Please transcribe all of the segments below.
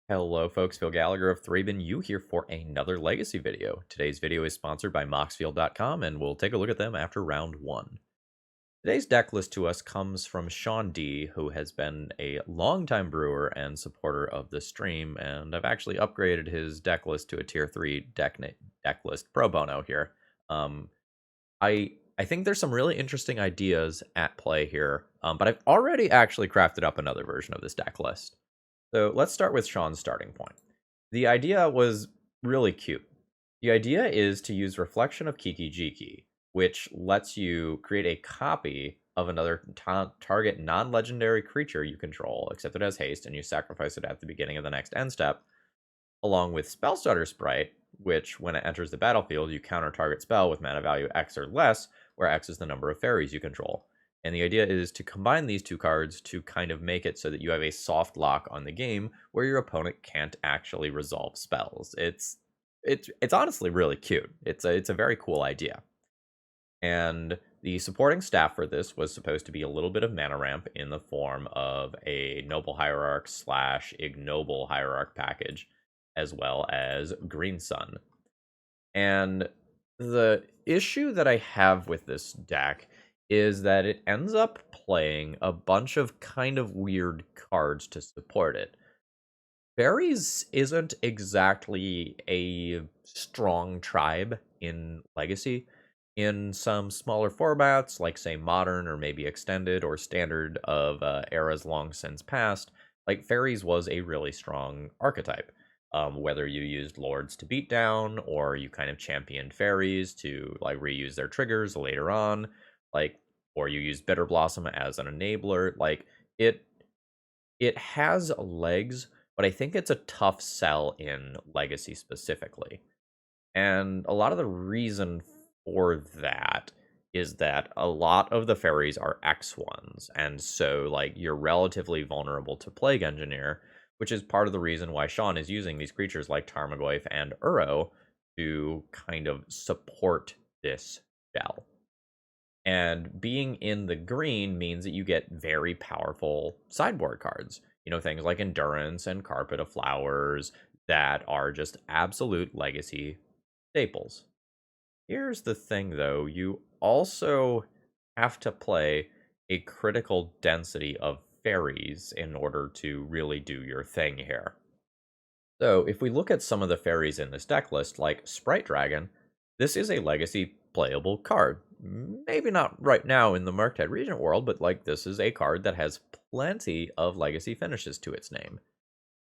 Hello folks, Phil Gallagher of ThrabenU here for another Legacy video. Today's video is sponsored by Moxfield.com and we'll take a look at them after round 1. Today's deck list to us comes from Sean D, who has been a longtime brewer and supporter of the stream, and I've actually upgraded his deck list to a tier 3 deck list pro bono here. I think there's some really interesting ideas at play here, but I've already actually crafted up another version of this deck list. So let's start with Sean's starting point. The idea was really cute. The idea is to use Reflection of Kiki-Jiki, which lets you create a copy of another target non-legendary creature you control, except it has haste, and you sacrifice it at the beginning of the next end step, along with Spellsutter Sprite, which, when it enters the battlefield, you counter target spell with mana value X or less, where X is the number of fairies you control. And the idea is to combine these two cards to kind of make it so that you have a soft lock on the game where your opponent can't actually resolve spells. It's honestly really cute. It's a very cool idea. And the supporting staff for this was supposed to be a little bit of mana ramp in the form of a Noble Hierarch / Ignoble Hierarch package, as well as Green Sun. And the issue that I have with this deck is that it ends up playing a bunch of kind of weird cards to support it. Faeries isn't exactly a strong tribe in Legacy. In some smaller formats, like say Modern or maybe Extended or Standard of eras long since past, like Faeries was a really strong archetype. Whether you used Lords to beat down, or you kind of championed Faeries to like reuse their triggers later on, like, or you used Bitter Blossom as an enabler, like it has legs, but I think it's a tough sell in Legacy specifically. And a lot of the reason for that is that a lot of the fairies are X1s, and so like you're relatively vulnerable to Plague Engineer, which is part of the reason why Sean is using these creatures like Tarmogoyf and Uro to kind of support this spell. And being in the green means that you get very powerful sideboard cards. You know, things like Endurance and Carpet of Flowers that are just absolute Legacy staples. Here's the thing, though. You also have to play a critical density of fairies in order to really do your thing here. So if we look at some of the fairies in this deck list, like Sprite Dragon, this is a Legacy playable card. Maybe not right now in the Murktide Regent world, but like this is a card that has plenty of Legacy finishes to its name.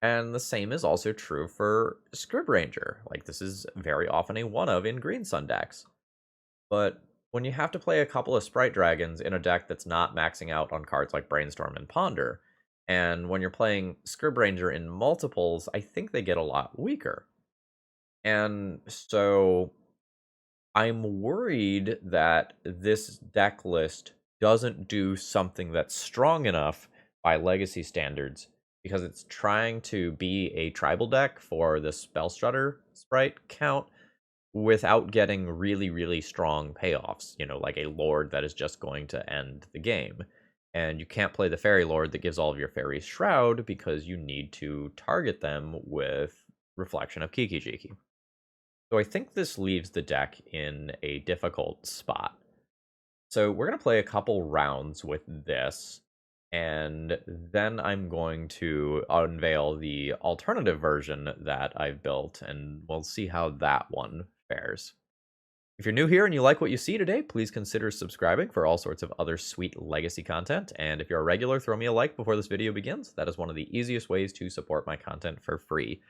And the same is also true for Scrib Ranger. Like, this is very often a one-of in Green Sun decks. But when you have to play a couple of Sprite Dragons in a deck that's not maxing out on cards like Brainstorm and Ponder, and when you're playing Scrib Ranger in multiples, I think they get a lot weaker. And so I'm worried that this deck list doesn't do something that's strong enough by Legacy standards, because it's trying to be a tribal deck for the Spellstrutter Sprite count without getting really, really strong payoffs, you know, like a Lord that is just going to end the game. And you can't play the Fairy Lord that gives all of your fairies Shroud because you need to target them with Reflection of Kiki-Jiki. So I think this leaves the deck in a difficult spot. So we're going to play a couple rounds with this, and then I'm going to unveil the alternative version that I've built, and we'll see how that one fares. If you're new here and you like what you see today, please consider subscribing for all sorts of other sweet Legacy content, and if you're a regular, throw me a like before this video begins. That is one of the easiest ways to support my content for free.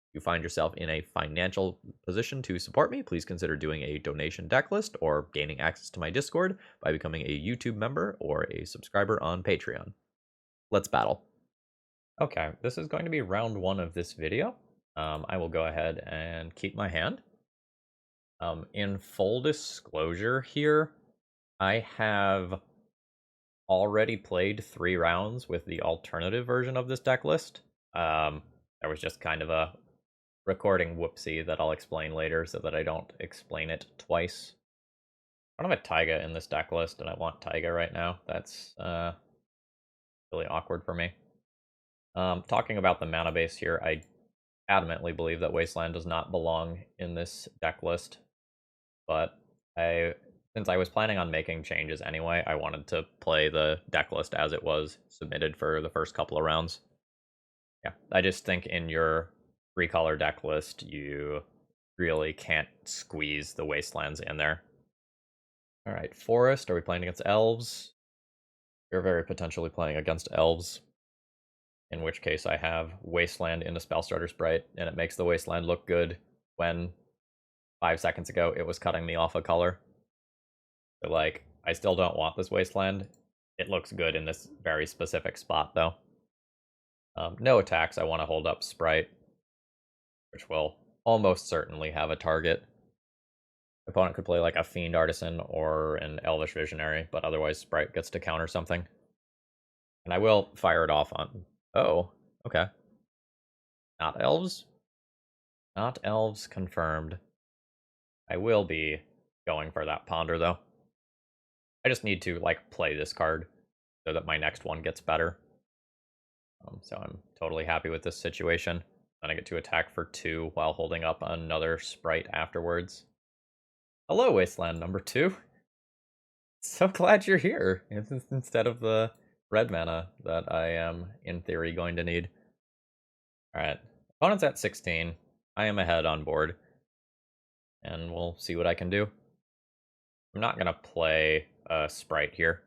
If you find yourself in a financial position to support me, please consider doing a donation deck list or gaining access to my Discord by becoming a YouTube member or a subscriber on Patreon. Let's battle. Okay, this is going to be round 1 of this video. I will go ahead and keep my hand. In full disclosure here, I have already played 3 rounds with the alternative version of this deck list. There was just kind of a recording whoopsie that I'll explain later so that I don't explain it twice. I don't have a Taiga in this deck list, and I want Taiga right now. That's really awkward for me. Talking about the mana base here, I adamantly believe that Wasteland does not belong in this deck list, but since I was planning on making changes anyway, I wanted to play the deck list as it was submitted for the first couple of rounds. Yeah, I just think in your 3-color deck list, you really can't squeeze the Wastelands in there. All right, Forest, are we playing against Elves? You're very potentially playing against Elves, in which case I have Wasteland in the Spellsutter Sprite, and it makes the Wasteland look good when 5 seconds ago it was cutting me off a color. So, like, I still don't want this Wasteland. It looks good in this very specific spot, though. No attacks, I want to hold up Sprite, which will almost certainly have a target. Opponent could play like a Fiend Artisan or an Elvish Visionary, but otherwise Sprite gets to counter something. And I will fire it off on... Oh, okay. Not Elves? Not Elves confirmed. I will be going for that Ponder, though. I just need to, like, play this card so that my next one gets better. So I'm totally happy with this situation. Then I get to attack for 2 while holding up another Sprite afterwards. Hello, Wasteland number 2. So glad you're here, instead of the red mana that I am, in theory, going to need. Alright, opponent's at 16. I am ahead on board. And we'll see what I can do. I'm not going to play a Sprite here.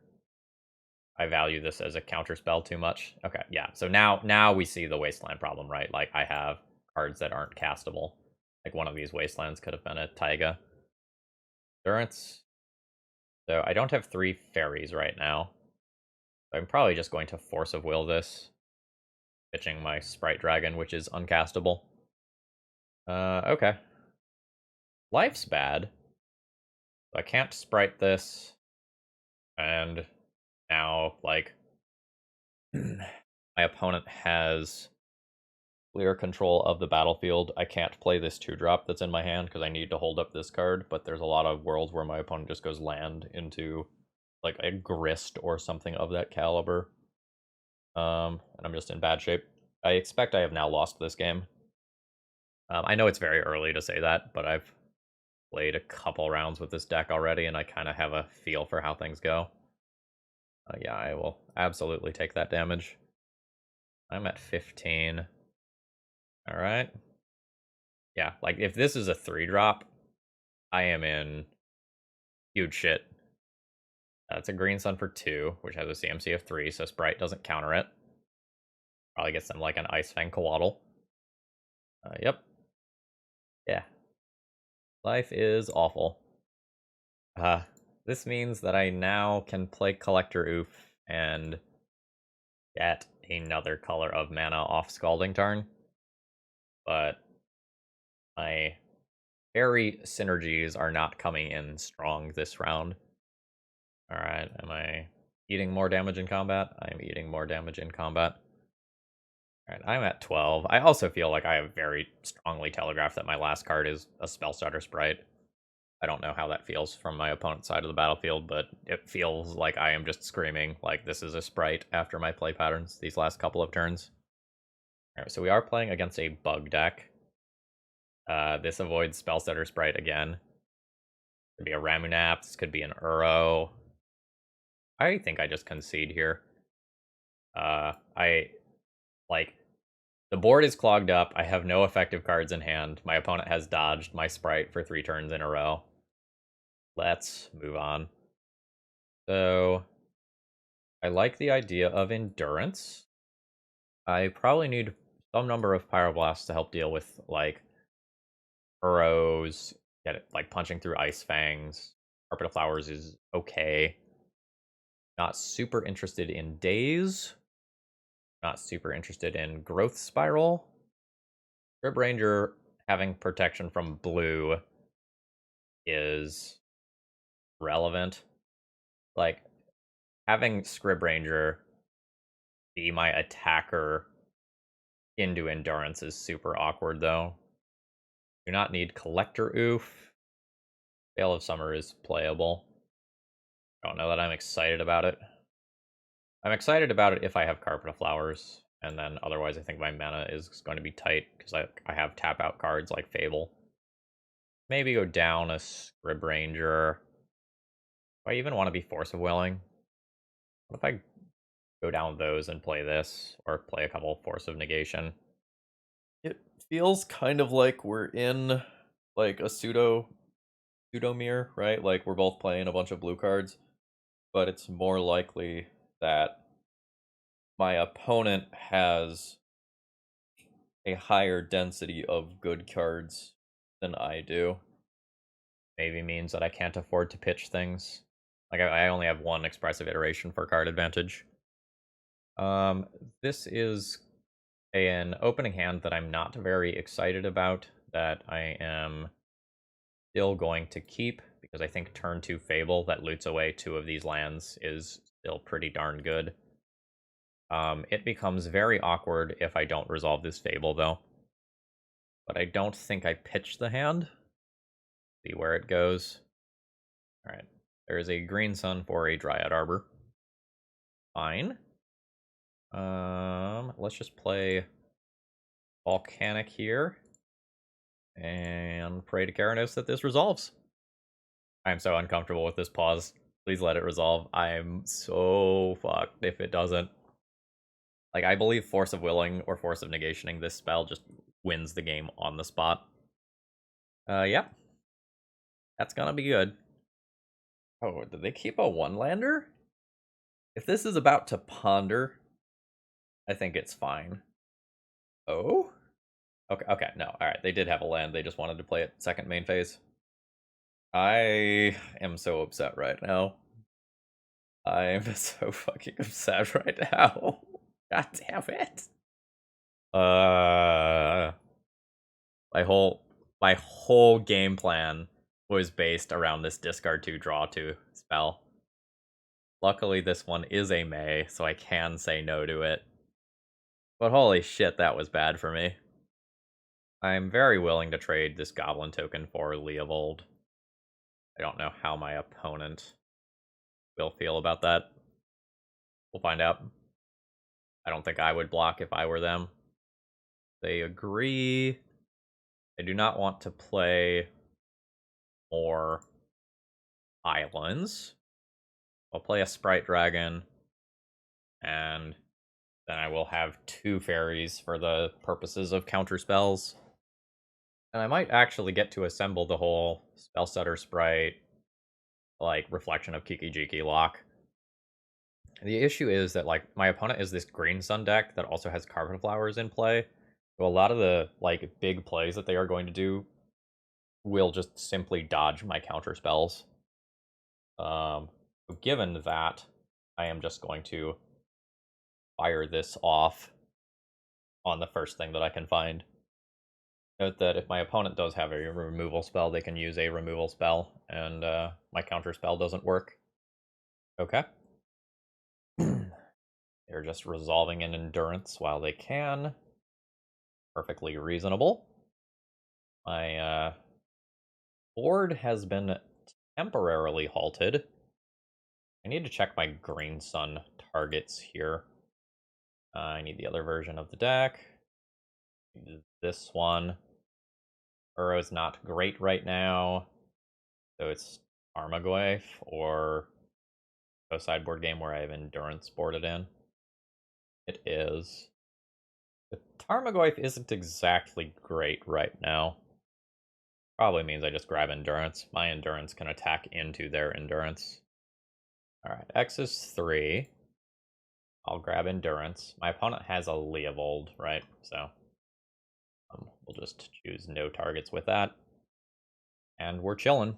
I value this as a counter spell too much. Okay, yeah. So now we see the Wasteland problem, right? Like, I have cards that aren't castable. Like, one of these Wastelands could have been a Taiga. Endurance. So I don't have 3 Faeries right now. I'm probably just going to Force of Will this. Pitching my Sprite Dragon, which is uncastable. Okay. Life's bad. So I can't Sprite this. And now, like, my opponent has clear control of the battlefield. I can't play this 2-drop that's in my hand because I need to hold up this card, but there's a lot of worlds where my opponent just goes land into, like, a Grist or something of that caliber. And I'm just in bad shape. I expect I have now lost this game. I know it's very early to say that, but I've played a couple rounds with this deck already, and I kind of have a feel for how things go. Yeah, I will absolutely take that damage. I'm at 15. Alright. Yeah, like, if this is a 3-drop, I am in huge shit. That's a Green Sun for 2, which has a CMC of 3, so Sprite doesn't counter it. Probably gets them like an Ice Fang Coatl. Yep. Yeah. Life is awful. This means that I now can play Collector Oof and get another color of mana off Scalding Tarn. But my fairy synergies are not coming in strong this round. Alright, am I eating more damage in combat? I am eating more damage in combat. Alright, I'm at 12. I also feel like I have very strongly telegraphed that my last card is a Spellsutter Sprite. I don't know how that feels from my opponent's side of the battlefield, but it feels like I am just screaming like this is a Sprite after my play patterns these last couple of turns. Alright, so we are playing against a bug deck. This avoids Spellsutter Sprite again. Could be a Ramunap, this could be an Uro. I think I just concede here. The board is clogged up. I have no effective cards in hand. My opponent has dodged my Sprite for 3 turns in a row. Let's move on. So, I like the idea of Endurance. I probably need some number of Pyroblasts to help deal with, like, Uros, get it, like, punching through Ice Fangs. Carpet of Flowers is okay. Not super interested in Daze. Not super interested in Growth Spiral. Scrib Ranger having protection from blue is relevant. Like, having Scrib Ranger be my attacker into Endurance is super awkward, though. Do not need Collector Oof. Veil of Summer is playable. Don't know that I'm excited about it. I'm excited about it if I have Carpet of Flowers. And then otherwise I think my mana is going to be tight because I have tap out cards like Fable. Maybe go down a Scrib Ranger. Do I even want to be Force of Willing? What if I go down those and play this, or play a couple Force of Negation? It feels kind of like we're in like a pseudo mirror, right? Like we're both playing a bunch of blue cards, but it's more likely that my opponent has a higher density of good cards than I do. Maybe means that I can't afford to pitch things. Like I only have one expressive iteration for card advantage. This is an opening hand that I'm not very excited about, that I am still going to keep, because I think turn 2 Fable that loots away 2 of these lands is still pretty darn good. It becomes very awkward if I don't resolve this Fable, though. But I don't think I pitch the hand. See where it goes. Alright. There is a green sun for a Dryad Arbor. Fine. Let's just play Volcanic here. And pray to Keranos that this resolves. I'm so uncomfortable with this pause. Please let it resolve. I'm so fucked if it doesn't. Like, I believe Force of Willing or Force of Negationing this spell just wins the game on the spot. Yeah. That's gonna be good. Oh, did they keep a one-lander? If this is about to ponder, I think it's fine. Oh? Okay, no, alright, they did have a land, they just wanted to play it second main phase. I am so upset right now. I am so fucking upset right now. God damn it. My whole game plan was based around this discard 2 draw 2 spell. Luckily this one is a May, so I can say no to it. But holy shit, that was bad for me. I'm very willing to trade this goblin token for Leovold. I don't know how my opponent will feel about that. We'll find out. I don't think I would block if I were them. They agree. I do not want to play more islands. I'll play a Sprite Dragon, and then I will have 2 fairies for the purposes of counter spells. And I might actually get to assemble the whole Spellsutter Sprite, like, Reflection of Kiki-Jiki lock. The issue is that, like, my opponent is this Green Sun deck that also has Carpet Flowers in play. So a lot of the, like, big plays that they are going to do will just simply dodge my counter spells. Given that, I am just going to fire this off on the first thing that I can find. Note that if my opponent does have a removal spell, they can use a removal spell, and my counter spell doesn't work. Okay. They're just resolving an endurance while they can. Perfectly reasonable. My board has been temporarily halted. I need to check my Green Sun targets here. I need the other version of the deck. This one. Burrow's not great right now. So it's Armagoyf or a sideboard game where I have Endurance boarded in. It is. The Tarmogoyf isn't exactly great right now. Probably means I just grab Endurance. My Endurance can attack into their Endurance. Alright, X is 3. I'll grab Endurance. My opponent has a Leovold, right? So we'll just choose no targets with that. And we're chilling.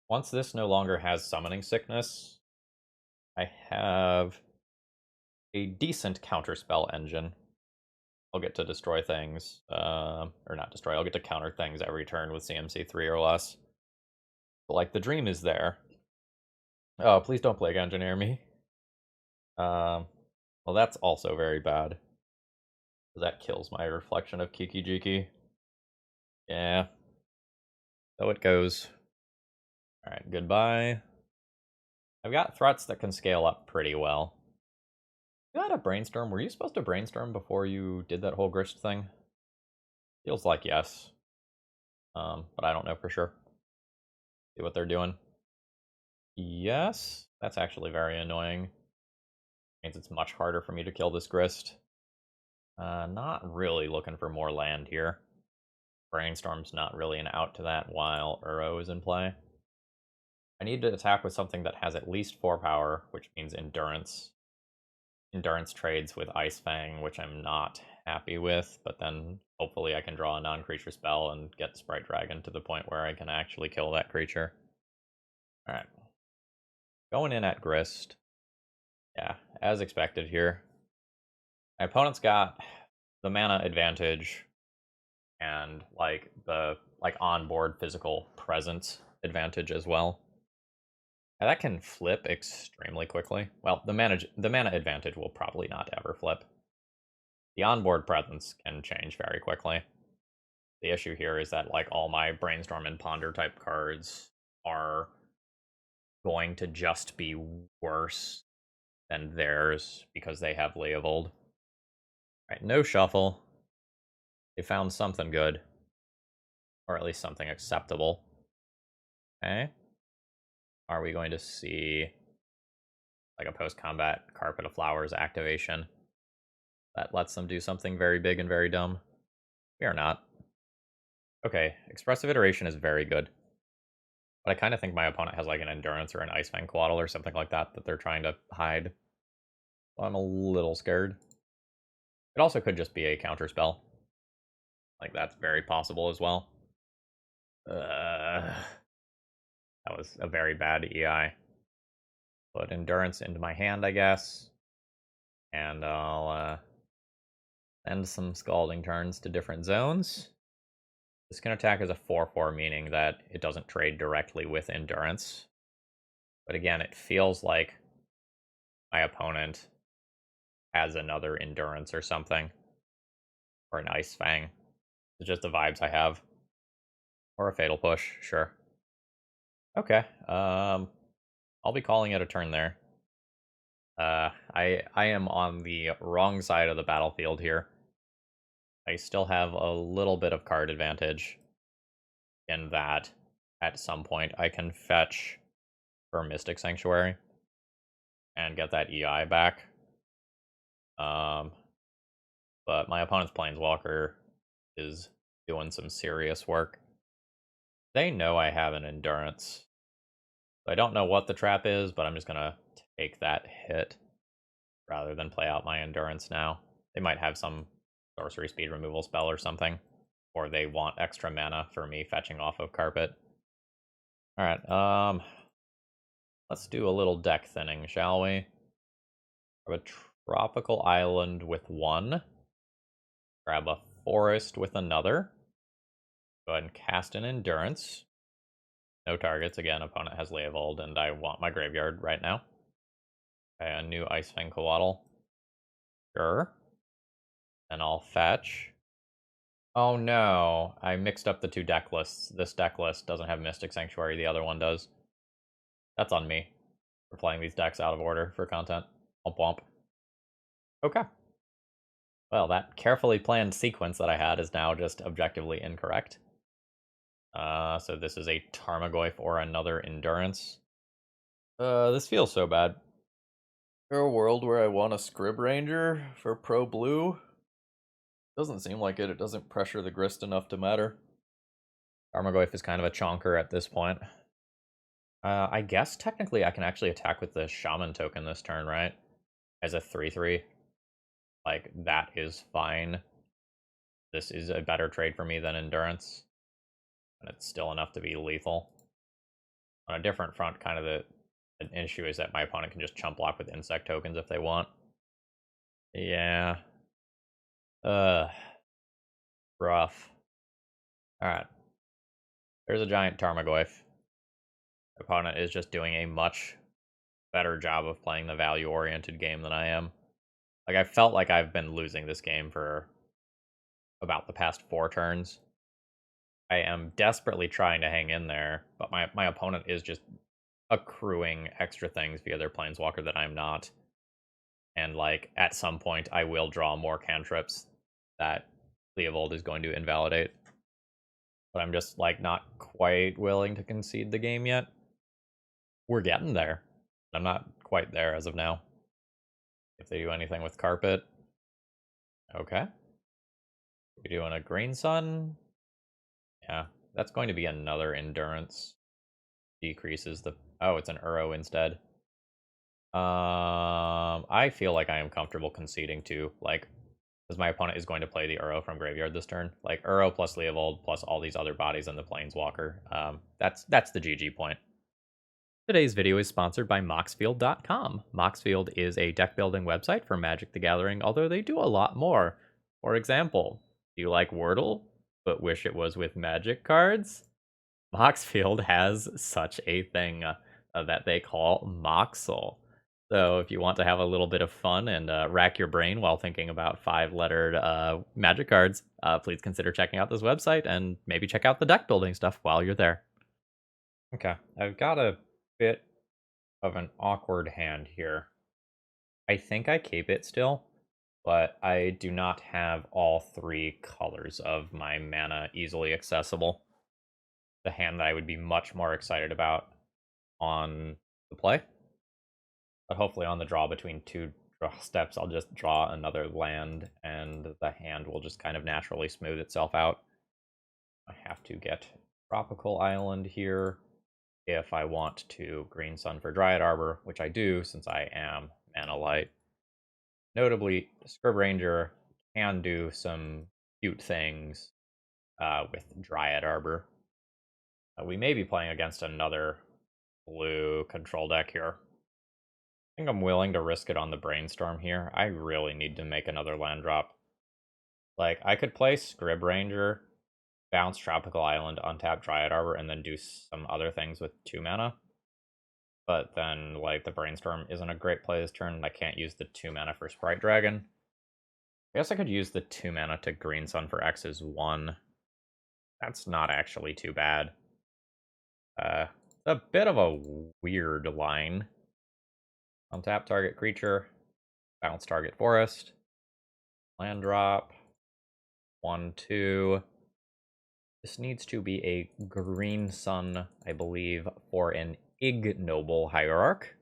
Once this no longer has Summoning Sickness, I have a decent counterspell engine. I'll get to destroy things, or not destroy, I'll get to counter things every turn with CMC 3 or less. But, like, the dream is there. Oh, please don't Plague Engineer me. Well, that's also very bad. That kills my Reflection of Kiki-Jiki. Yeah. So it goes. Alright, goodbye. I've got threats that can scale up pretty well. You had a brainstorm. Were you supposed to brainstorm before you did that whole grist thing? Feels like yes. But I don't know for sure. See what they're doing. Yes, that's actually very annoying. Means it's much harder for me to kill this grist. Not really looking for more land here. Brainstorm's not really an out to that while Uro is in play. I need to attack with something that has at least 4 power, which means endurance. Endurance trades with Ice Fang, which I'm not happy with, but then hopefully I can draw a non-creature spell and get Sprite Dragon to the point where I can actually kill that creature. Alright. Going in at Grist. Yeah, as expected here. My opponent's got the mana advantage and the onboard physical presence advantage as well. And that can flip extremely quickly. Well, the mana advantage will probably not ever flip. The onboard presence can change very quickly. The issue here is that all my brainstorm and ponder type cards are going to just be worse than theirs because they have Leovold. Right, no shuffle. They found something good. Or at least something acceptable. Okay. Are we going to see a post-combat Carpet of Flowers activation that lets them do something very big and very dumb? We are not. Okay, Expressive Iteration is very good. But I kind of think my opponent has an Endurance or an Ice Fang Coatl or something like that they're trying to hide. So I'm a little scared. It also could just be a counter spell. That's very possible as well. That was a very bad EI. Put Endurance into my hand, I guess. And I'll send some Scalding Turns to different zones. This can attack as a 4/4, meaning that it doesn't trade directly with Endurance. But again, it feels like my opponent has another Endurance or something. Or an Ice Fang. It's just the vibes I have. Or a Fatal Push, sure. Okay, I'll be calling it a turn there. I am on the wrong side of the battlefield here. I still have a little bit of card advantage in that at some point I can fetch for Mystic Sanctuary and get that EI back. But my opponent's Planeswalker is doing some serious work. They know I have an Endurance. I don't know what the trap is, but I'm just going to take that hit rather than play out my Endurance now. They might have some sorcery speed removal spell or something, or they want extra mana for me fetching off of Carpet. Alright, let's do a little deck thinning, shall we? Grab a tropical island with 1. Grab a forest with another. Go ahead and cast an Endurance. No targets. Again, opponent has Leovold, and I want my graveyard right now. Okay, a new Ice Fang Coatl. Sure. And I'll fetch. Oh no, I mixed up the 2 deck lists. This deck list doesn't have Mystic Sanctuary, the other one does. That's on me for playing these decks out of order for content. Womp womp. Okay. Well, that carefully planned sequence that I had is now just objectively incorrect. So this is a Tarmogoyf or another Endurance. This feels so bad. Is there a world where I want a Scrib Ranger for Pro Blue? Doesn't seem like it. It doesn't pressure the grist enough to matter. Tarmogoyf is kind of a chonker at this point. I guess technically I can actually attack with the Shaman token this turn, right? As a 3/3. That is fine. This is a better trade for me than Endurance. And it's still enough to be lethal. On a different front, kind of an issue is that my opponent can just chump block with insect tokens if they want. Yeah. Rough. Alright. There's a giant Tarmogoyf. Opponent is just doing a much better job of playing the value-oriented game than I am. I felt like I've been losing this game for about the past 4 turns. I am desperately trying to hang in there, but my opponent is just accruing extra things via their Planeswalker that I'm not. and like at some point I will draw more cantrips that Leovold is going to invalidate. But I'm just like not quite willing to concede the game yet. We're getting there. I'm not quite there as of now. If they do anything with carpet. Okay. We doing a green sun? Yeah, that's going to be another endurance. Decreases the... Oh, it's an Uro instead. I feel like I am comfortable conceding to, like, because my opponent is going to play the Uro from graveyard this turn. Like, Uro plus Leovold plus all these other bodies in the Planeswalker. That's the GG point. Today's video is sponsored by Moxfield.com. Moxfield is a deck building website for Magic the Gathering, although they do a lot more. For example, do you like Wordle, but wish it was with Magic cards? Moxfield has such a thing that they call Moxel. So if you want to have a little bit of fun and rack your brain while thinking about 5-lettered Magic cards, please consider checking out this website and maybe check out the deck building stuff while you're there. Okay, I've got a bit of an awkward hand here. I think I keep it still, but I do not have all 3 colors of my mana easily accessible. The hand that I would be much more excited about on the play. But hopefully on the draw between 2 draw steps, I'll just draw another land and the hand will just kind of naturally smooth itself out. I have to get Tropical Island here if I want to green sun for Dryad Arbor, which I do since I am Mana Light. Notably, Scrib Ranger can do some cute things with Dryad Arbor. We may be playing against another blue control deck here. I think I'm willing to risk it on the Brainstorm here. I really need to make another land drop. Like, I could play Scrib Ranger, bounce Tropical Island, untap Dryad Arbor, and then do some other things with 2 mana. But then, like, the Brainstorm isn't a great play this turn, and I can't use the 2 mana for Sprite Dragon. I guess I could use the 2 mana to Green Sun for X's 1. That's not actually too bad. A bit of a weird line. Untap target creature, bounce target forest, land drop, 1/2. This needs to be a green sun, I believe, for an ignoble hierarch,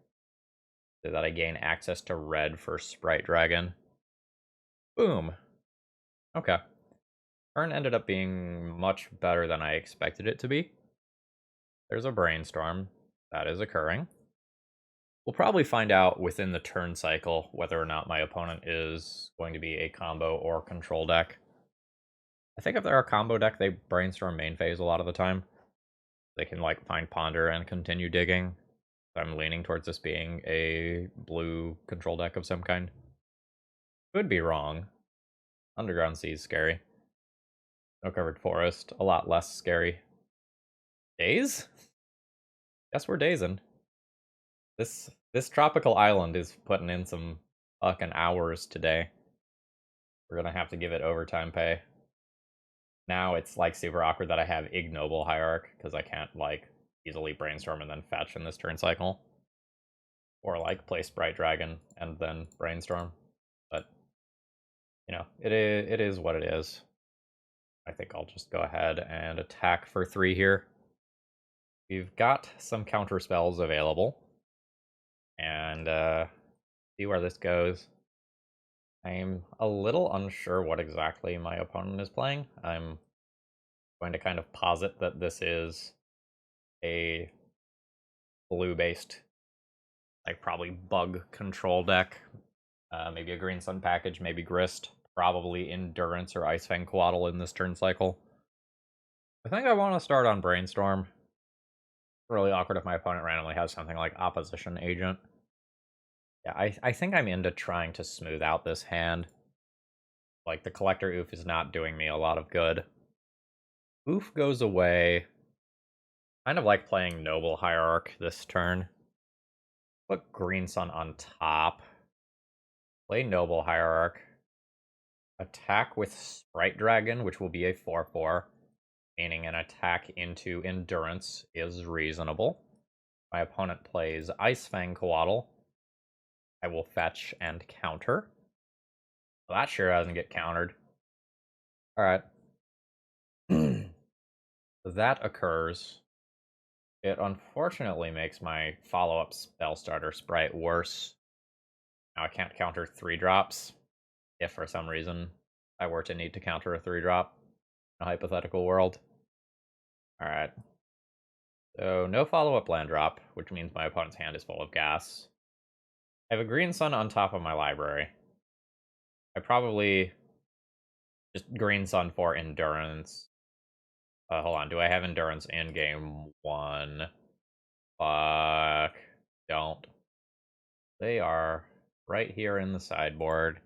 so that I gain access to red for Sprite Dragon. Boom. Okay. Turn ended up being much better than I expected it to be. There's a Brainstorm. That is occurring. We'll probably find out within the turn cycle whether or not my opponent is going to be a combo or control deck. I think if they're a combo deck, they Brainstorm main phase a lot of the time. They can like find Ponder and continue digging. I'm leaning towards this being a blue control deck of some kind. Could be wrong. Underground Sea is scary. No covered forest, a lot less scary. Days? Guess we're dazing. This tropical island is putting in some fucking hours today. We're gonna have to give it overtime pay. Now it's like super awkward that I have ignoble hierarch because I can't like easily brainstorm and then fetch in this turn cycle. Or like play Sprite Dragon and then brainstorm. But you know, it is what it is. I think I'll just go ahead and attack for 3 here. We've got some counter spells available. And see where this goes. I'm a little unsure what exactly my opponent is playing. I'm going to kind of posit that this is a blue-based, like probably bug control deck. Maybe a Green Sun package, maybe Grist, probably Endurance or Icefang Coatl in this turn cycle. I think I want to start on Brainstorm. Really awkward if my opponent randomly has something like Opposition Agent. Yeah, I think I'm into trying to smooth out this hand. Like, the Collector Oof is not doing me a lot of good. Oof goes away. Kind of like playing Noble Hierarch this turn. Put Green Sun on top. Play Noble Hierarch. Attack with Sprite Dragon, which will be a 4/4. Meaning an attack into Endurance is reasonable. My opponent plays Icefang Coatl. I will fetch and counter. Well, that sure doesn't get countered. Alright. That occurs. It unfortunately makes my follow-up Spellsutter Sprite worse. Now I can't counter 3-drops, if for some reason I were to need to counter a 3-drop in a hypothetical world. Alright. So no follow-up land drop, which means my opponent's hand is full of gas. I have a green sun on top of my library. I probably just green sun for endurance. Hold on, do I have endurance in game 1? Fuck. Don't. They are right here in the sideboard.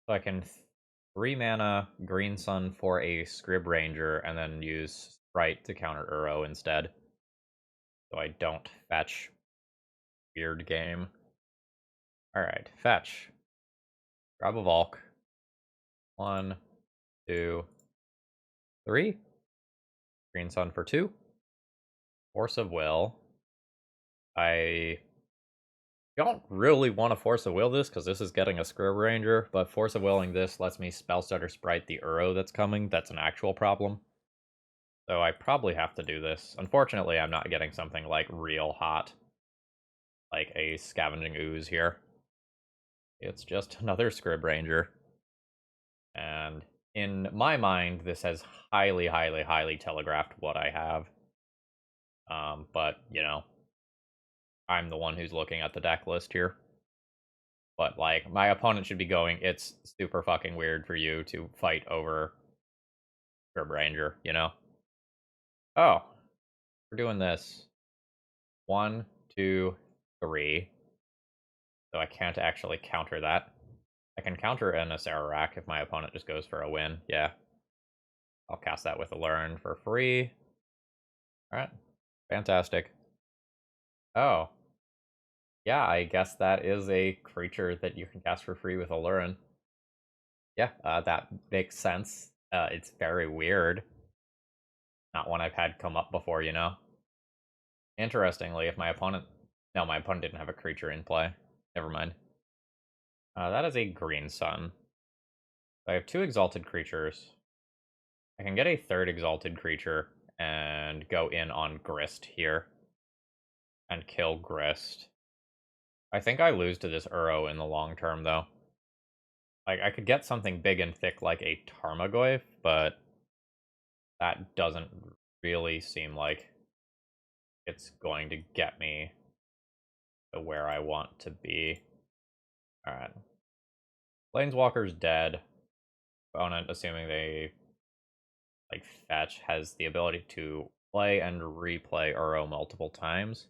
So I can 3 mana green sun for a Scrib Ranger and then use Sprite to counter Uro instead. So I don't fetch. Weird game. Alright, fetch. Grab a Volk. 1, 2, 3. Green sun for 2. Force of Will. I don't really want to Force of Will this, because this is getting a Scrib Ranger, but Force of Willing this lets me Spellstutter Sprite the Uro that's coming. That's an actual problem. So I probably have to do this. Unfortunately, I'm not getting something like real hot, like a Scavenging Ooze here. It's just another Scrib Ranger. And in my mind, this has highly, highly, highly telegraphed what I have. But, you know, I'm the one who's looking at the deck list here. But, like, my opponent should be going, it's super fucking weird for you to fight over Scrib Ranger, you know? Oh, we're doing this. 1, 2, 3. So I can't actually counter that. I can counter an Acererak if my opponent just goes for a win. Yeah. I'll cast that with a Learn for free. Alright. Fantastic. Oh. Yeah, I guess that is a creature that you can cast for free with a Lurin. Yeah, that makes sense. It's very weird. Not one I've had come up before, you know? Interestingly, if my opponent... No, my opponent didn't have a creature in play. Never mind. That is a green sun. I have 2 exalted creatures. I can get a 3rd exalted creature and go in on Grist here. And kill Grist. I think I lose to this Uro in the long term, though. Like, I could get something big and thick like a Tarmogoyf, but that doesn't really seem like it's going to get me to where I want to be. Alright. Planeswalker's dead. Opponent, assuming they like fetch, has the ability to play and replay Uro multiple times.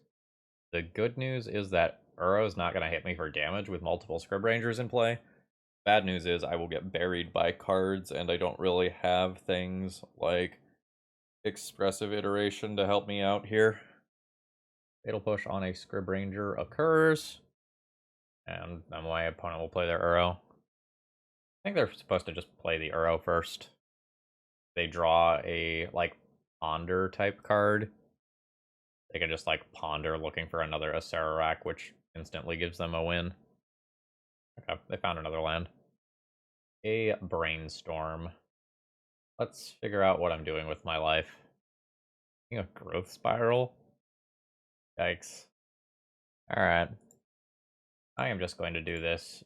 The good news is that Uro's not going to hit me for damage with multiple Scrib Rangers in play. Bad news is I will get buried by cards, and I don't really have things like Expressive Iteration to help me out here. Fatal Push on a Scrib Ranger occurs, and then my opponent will play their Uro. I think they're supposed to just play the Uro first. They draw a, like, Ponder type card. They can just, like, Ponder looking for another Acererak, which instantly gives them a win. Okay, they found another land. A Brainstorm. Let's figure out what I'm doing with my life. A Growth Spiral? Yikes. Alright. I am just going to do this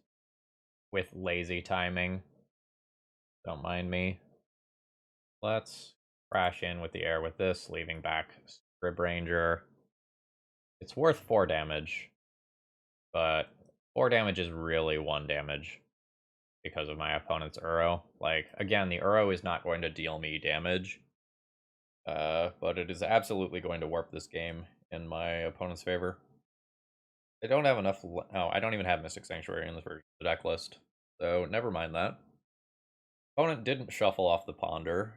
with lazy timing. Don't mind me. Let's crash in with the air with this, leaving back Scrib Ranger. It's worth 4 damage, but 4 damage is really 1 damage because of my opponent's Uro. Like, again, the Uro is not going to deal me damage, but it is absolutely going to warp this game in my opponent's favor. I don't have enough... Oh, I don't even have Mystic Sanctuary in this version of the deck list, so never mind that. Opponent didn't shuffle off the Ponder,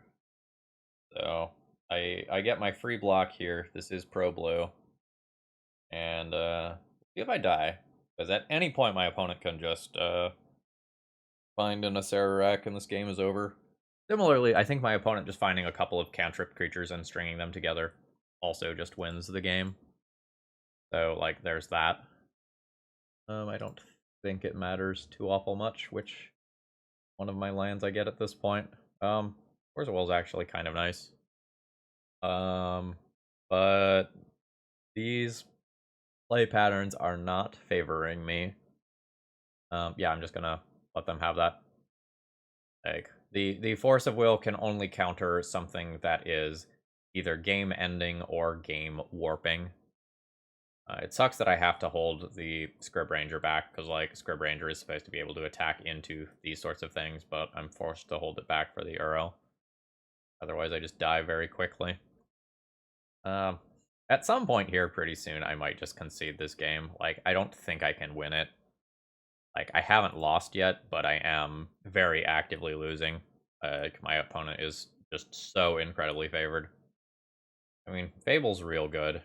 so I get my free block here. This is Pro Blue. And see if I die. Because at any point my opponent can just find an Acererak and this game is over. Similarly, I think my opponent just finding a couple of cantrip creatures and stringing them together also just wins the game. So, like, there's that. I don't think it matters too awful much which one of my lands I get at this point. Force of Will is actually kind of nice. But these play patterns are not favoring me. Yeah, I'm just gonna let them have that. Like the Force of Will can only counter something that is either game ending or game warping. It sucks that I have to hold the Scrib Ranger back, because, like, Scrib Ranger is supposed to be able to attack into these sorts of things, but I'm forced to hold it back for the Uro. Otherwise, I just die very quickly. Um, at some point here, pretty soon, I might just concede this game. Like, I don't think I can win it. Like, I haven't lost yet, but I am very actively losing. My opponent is just so incredibly favored. I mean, Fable's real good.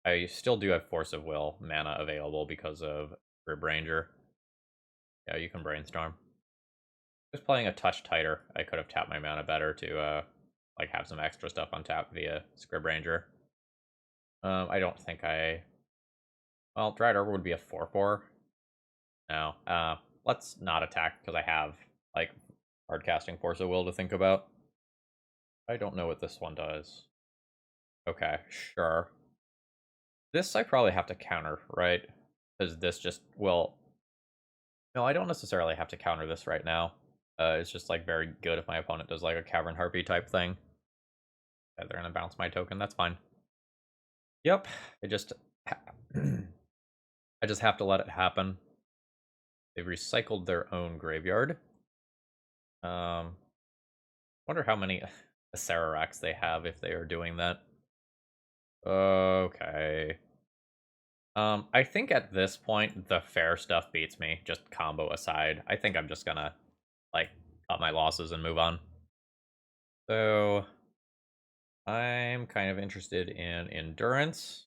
I still do have Force of Will mana available because of Rib Ranger. Yeah, you can Brainstorm. Just playing a touch tighter, I could have tapped my mana better to like have some extra stuff on tap via Scrib Ranger. I don't think I. Well, Dried Arbor would be a 4/4. No, let's not attack because I have like hardcasting Force of Will to think about. I don't know what this one does. Okay, sure. This I probably have to counter, right? Because this just will. No, I don't necessarily have to counter this right now. It's just like very good if my opponent does like a Cavern Harpy type thing. Yeah, they're gonna bounce my token. That's fine. Yep, I just I just have to let it happen. They've recycled their own graveyard. Wonder how many Acerarax they have if they are doing that. Okay. I think at this point the fair stuff beats me, just combo aside. I think I'm just gonna like cut my losses and move on. So I'm kind of interested in endurance.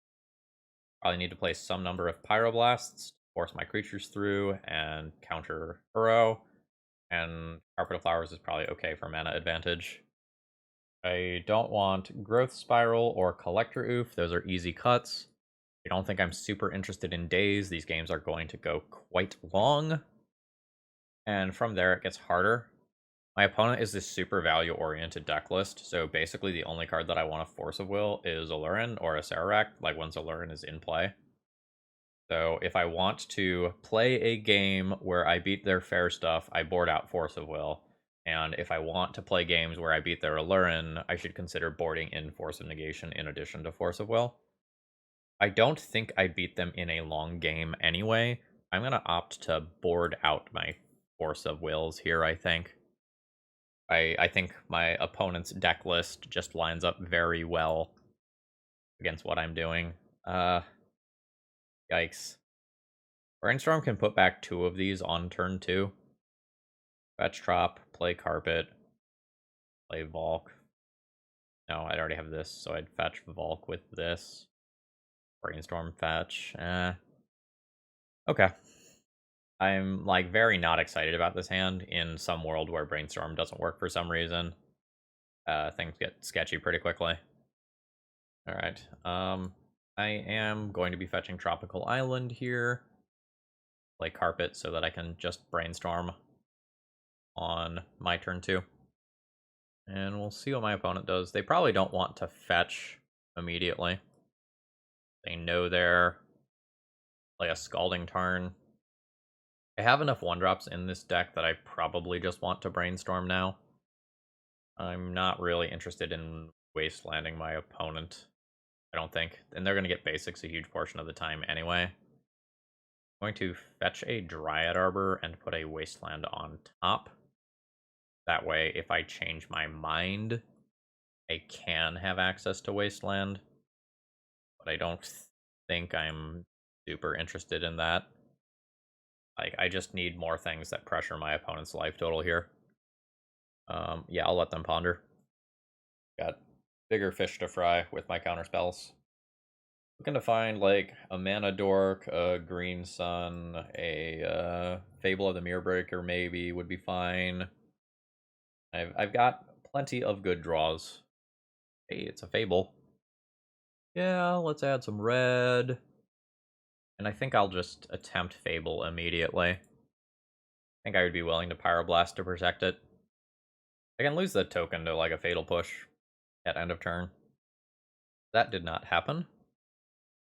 Probably need to play some number of pyroblasts, force my creatures through, and counter Uro. And Carpet of Flowers is probably okay for mana advantage. I don't want Growth Spiral or Collector Oof. Those are easy cuts. I don't think I'm super interested in Days. These games are going to go quite long. And from there, it gets harder. My opponent is this super value-oriented deck list, so basically the only card that I want to Force of Will is Aluren or a Sararak, like when Aluren is in play. So if I want to play a game where I beat their fair stuff, I board out Force of Will. And if I want to play games where I beat their Aluren, I should consider boarding in Force of Negation in addition to Force of Will. I don't think I beat them in a long game anyway. I'm going to opt to board out my Force of Wills here, I think. I think my opponent's deck list just lines up very well against what I'm doing. Yikes. Brainstorm can put back 2 of these on turn 2. Fetch Trop, play Carpet, play Volk. No, I'd already have this, so I'd fetch Volk with this. Brainstorm fetch. Okay. I'm like very not excited about this hand in some world where Brainstorm doesn't work for some reason. Things get sketchy pretty quickly. Alright. I am going to be fetching Tropical Island here. Play Carpet so that I can just Brainstorm on my turn 2. And we'll see what my opponent does. They probably don't want to fetch immediately. They know they're play a Scalding Tarn. I have enough 1-drops in this deck that I probably just want to Brainstorm now. I'm not really interested in wastelanding my opponent, I don't think. And they're going to get basics a huge portion of the time anyway. I'm going to fetch a Dryad Arbor and put a Wasteland on top. That way, if I change my mind, I can have access to Wasteland. But I don't think I'm super interested in that. Like, I just need more things that pressure my opponent's life total here. Yeah, I'll let them ponder. Got bigger fish to fry with my counter spells. Looking to find like a Mana Dork, a Green Sun, a Fable of the Mirror Breaker maybe would be fine. I've got plenty of good draws. Hey, it's a Fable. Yeah, let's add some red. And I think I'll just attempt Fable immediately. I think I would be willing to Pyroblast to protect it. I can lose the token to like a Fatal Push at end of turn. That did not happen.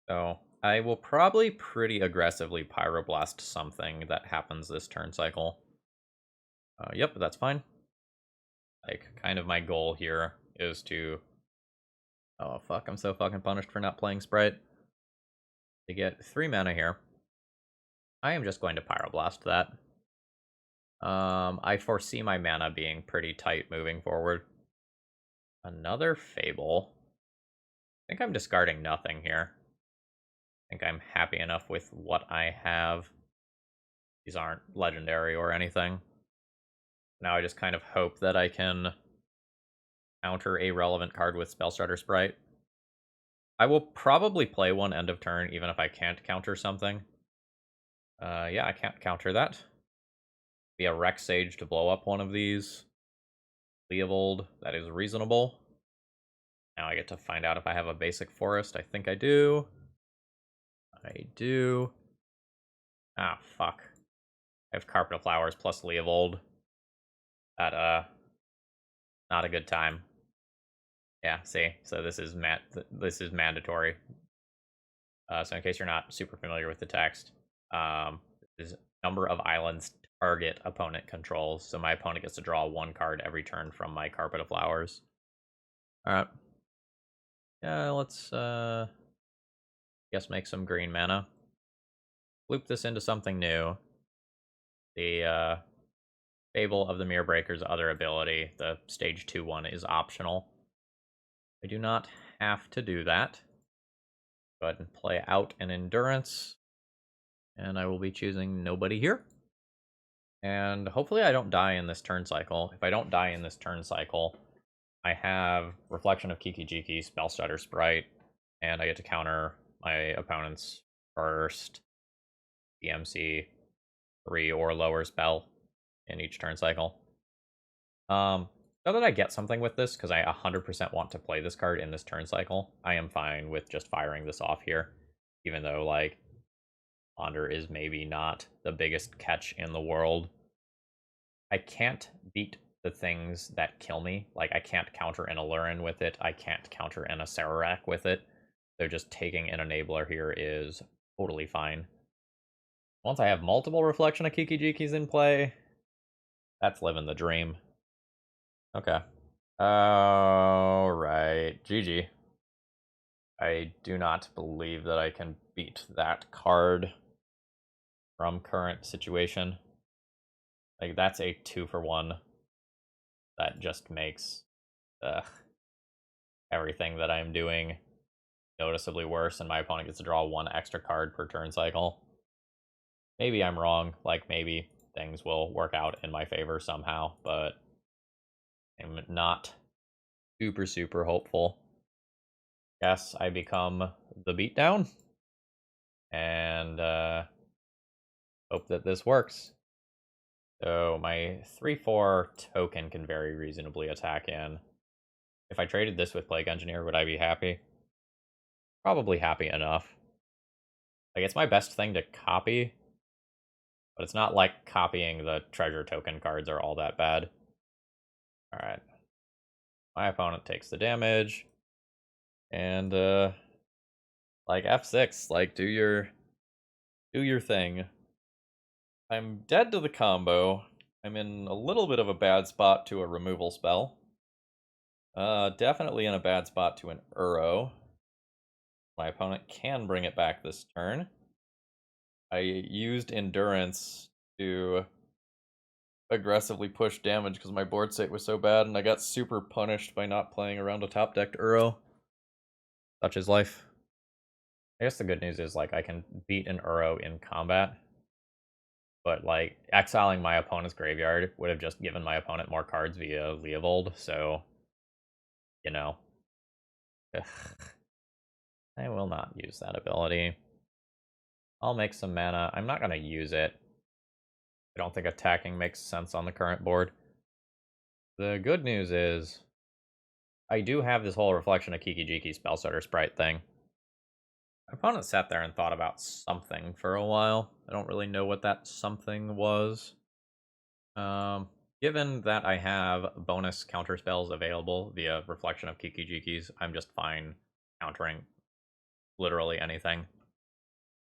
So I will probably pretty aggressively Pyroblast something that happens this turn cycle. Yep, that's fine. Like, kind of my goal here is to... Oh, fuck, I'm so fucking punished for not playing Sprite. To get 3 mana here, I am just going to Pyroblast that. I foresee my mana being pretty tight moving forward. Another Fable. I think I'm discarding nothing here. I think I'm happy enough with what I have. These aren't legendary or anything. Now I just kind of hope that I can counter a relevant card with Spellsutter Sprite. I will probably play one end of turn, even if I can't counter something. Yeah, I can't counter that. Be a Rex Sage to blow up one of these. Leovold, that is reasonable. Now I get to find out if I have a basic forest. I think I do. I do. Ah, fuck. I have Carpet of Flowers plus Leovold. That, not a good time. Yeah, see? So this is mandatory. So in case you're not super familiar with the text, this is number of islands target opponent controls. So my opponent gets to draw 1 card every turn from my Carpet of Flowers. Alright. Yeah, let's, guess make some green mana. Loop this into something new. The, Fable of the Mirror Breaker's other ability, the stage 2 one, is optional. I do not have to do that. Go ahead and play out an Endurance. And I will be choosing nobody here. And hopefully I don't die in this turn cycle. If I don't die in this turn cycle, I have Reflection of Kiki-Jiki, Spellsutter Sprite, and I get to counter my opponent's first DMC 3 or lower spell in each turn cycle. So that I get something with this, because I 100% want to play this card in this turn cycle, I am fine with just firing this off here. Even though, like, Ponder is maybe not the biggest catch in the world. I can't beat the things that kill me. Like, I can't counter an Alurin with it. I can't counter an Acererak with it. So just taking an Enabler here is totally fine. Once I have multiple Reflection of Kiki-Jikis in play, that's living the dream. Okay. Alright. GG. I do not believe that I can beat that card from current situation. Like, that's a 2-for-1. That just makes everything that I'm doing noticeably worse, and my opponent gets to draw 1 extra card per turn cycle. Maybe I'm wrong. Like, maybe things will work out in my favor somehow, but I'm not super hopeful. Guess I become the beatdown, and hope that this works. So my 3/4 token can very reasonably attack in. If I traded this with Plague Engineer, would I be happy? Probably happy enough. Like, it's my best thing to copy, but it's not like copying the treasure token cards are all that bad. Alright. My opponent takes the damage. And, like, F6, like, do your thing. I'm dead to the combo. I'm in a little bit of a bad spot to a removal spell. Definitely in a bad spot to an Uro. My opponent can bring it back this turn. I used Endurance to aggressively push damage because my board state was so bad, and I got super punished by not playing around a top-decked Uro. Such is life. I guess the good news is, like, I can beat an Uro in combat. But, like, exiling my opponent's graveyard would have just given my opponent more cards via Leovold, so, you know. Ugh. I will not use that ability. I'll make some mana. I'm not going to use it. I don't think attacking makes sense on the current board. The good news is, I do have this whole Reflection of Kiki-Jiki Spellsutter Sprite thing. My opponent sat there and thought about something for a while. I don't really know what that something was. Given that I have bonus counter spells available via Reflection of Kiki-Jikis, I'm just fine countering literally anything.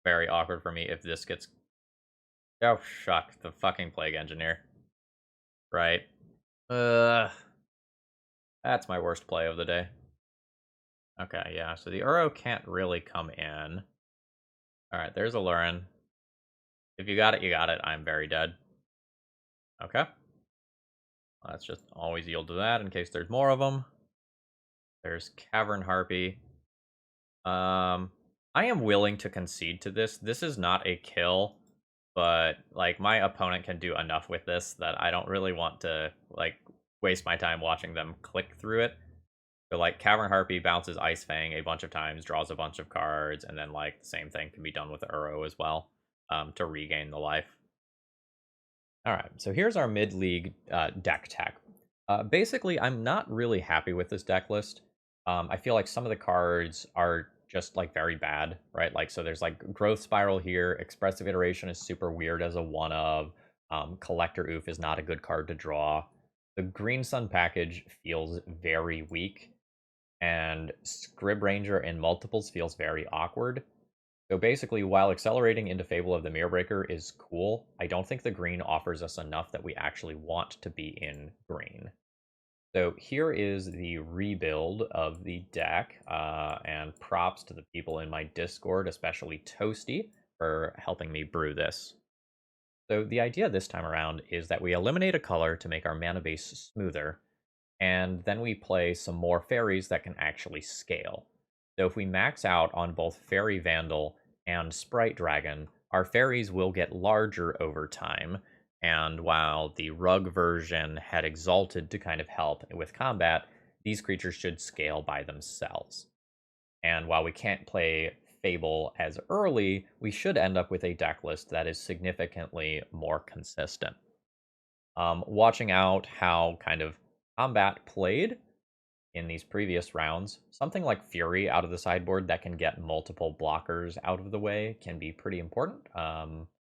Very awkward for me if this gets... Oh, shuck. The fucking Plague Engineer. Right. That's my worst play of the day. Okay, yeah, so the Uro can't really come in. Alright, there's a Lurin. If you got it, you got it. I'm very dead. Okay. Let's just always yield to that in case there's more of them. There's Cavern Harpy. I am willing to concede to this. This is not a kill, but like my opponent can do enough with this that I don't really want to like waste my time watching them click through it. So like Cavern Harpy bounces Ice Fang a bunch of times, draws a bunch of cards, and then like the same thing can be done with Uro as well to regain the life. All right, so here's our mid-league deck tech. Basically, I'm not really happy with this deck list. I feel like some of the cards are just like very bad, right? Like, so there's like Growth Spiral here. Expressive Iteration is super weird as a one of. Collector Oof is not a good card to draw. The Green Sun package feels very weak, and Scrib Ranger in multiples feels very awkward. So basically, while accelerating into Fable of the Mirrorbreaker is cool, I don't think the green offers us enough that we actually want to be in green. So here is the rebuild of the deck, and props to the people in my Discord, especially Toasty, for helping me brew this. So the idea this time around is that we eliminate a color to make our mana base smoother, and then we play some more fairies that can actually scale. So if we max out on both Fairy Vandal and Sprite Dragon, our fairies will get larger over time, and while the Rug version had Exalted to kind of help with combat, these creatures should scale by themselves. And while we can't play Fable as early, we should end up with a deck list that is significantly more consistent. Watching out how kind of combat played in these previous rounds, something like Fury out of the sideboard that can get multiple blockers out of the way can be pretty important.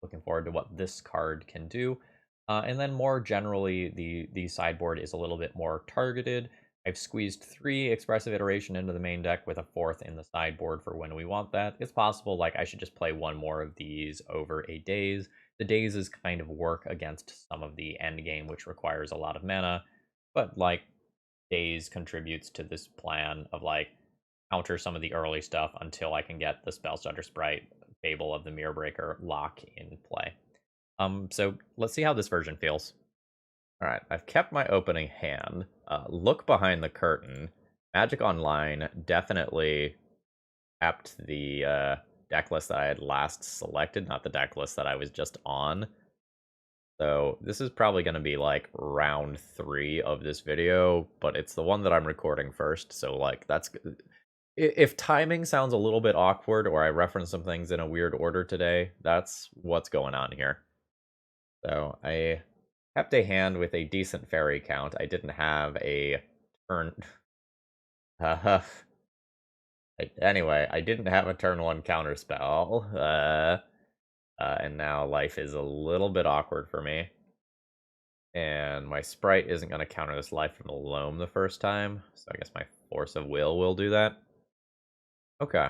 Looking forward to what this card can do. And then more generally, the sideboard is a little bit more targeted. I've squeezed 3 Expressive Iteration into the main deck with a 4th in the sideboard for when we want that. It's possible like I should just play one more of these over a Daze. The Dazes kind of work against some of the end game, which requires a lot of mana, but like Daze contributes to this plan of like counter some of the early stuff until I can get the Spellsutter Sprite Fable of the Mirrorbreaker lock in play. So let's see how this version feels. All right, I've kept my opening hand. Look behind the curtain. Magic Online definitely kept the deck list that I had last selected, not the deck list that I was just on. So this is probably going to be like round 3 of this video, but it's the one that I'm recording first. So like that's... If timing sounds a little bit awkward or I reference some things in a weird order today, that's what's going on here. So I kept a hand with a decent fairy count. I didn't have a turn... anyway, I didn't have a turn 1 counter spell. And now life is a little bit awkward for me. And my Sprite isn't going to counter this life from the loam the first time, so I guess my Force of Will do that. Okay.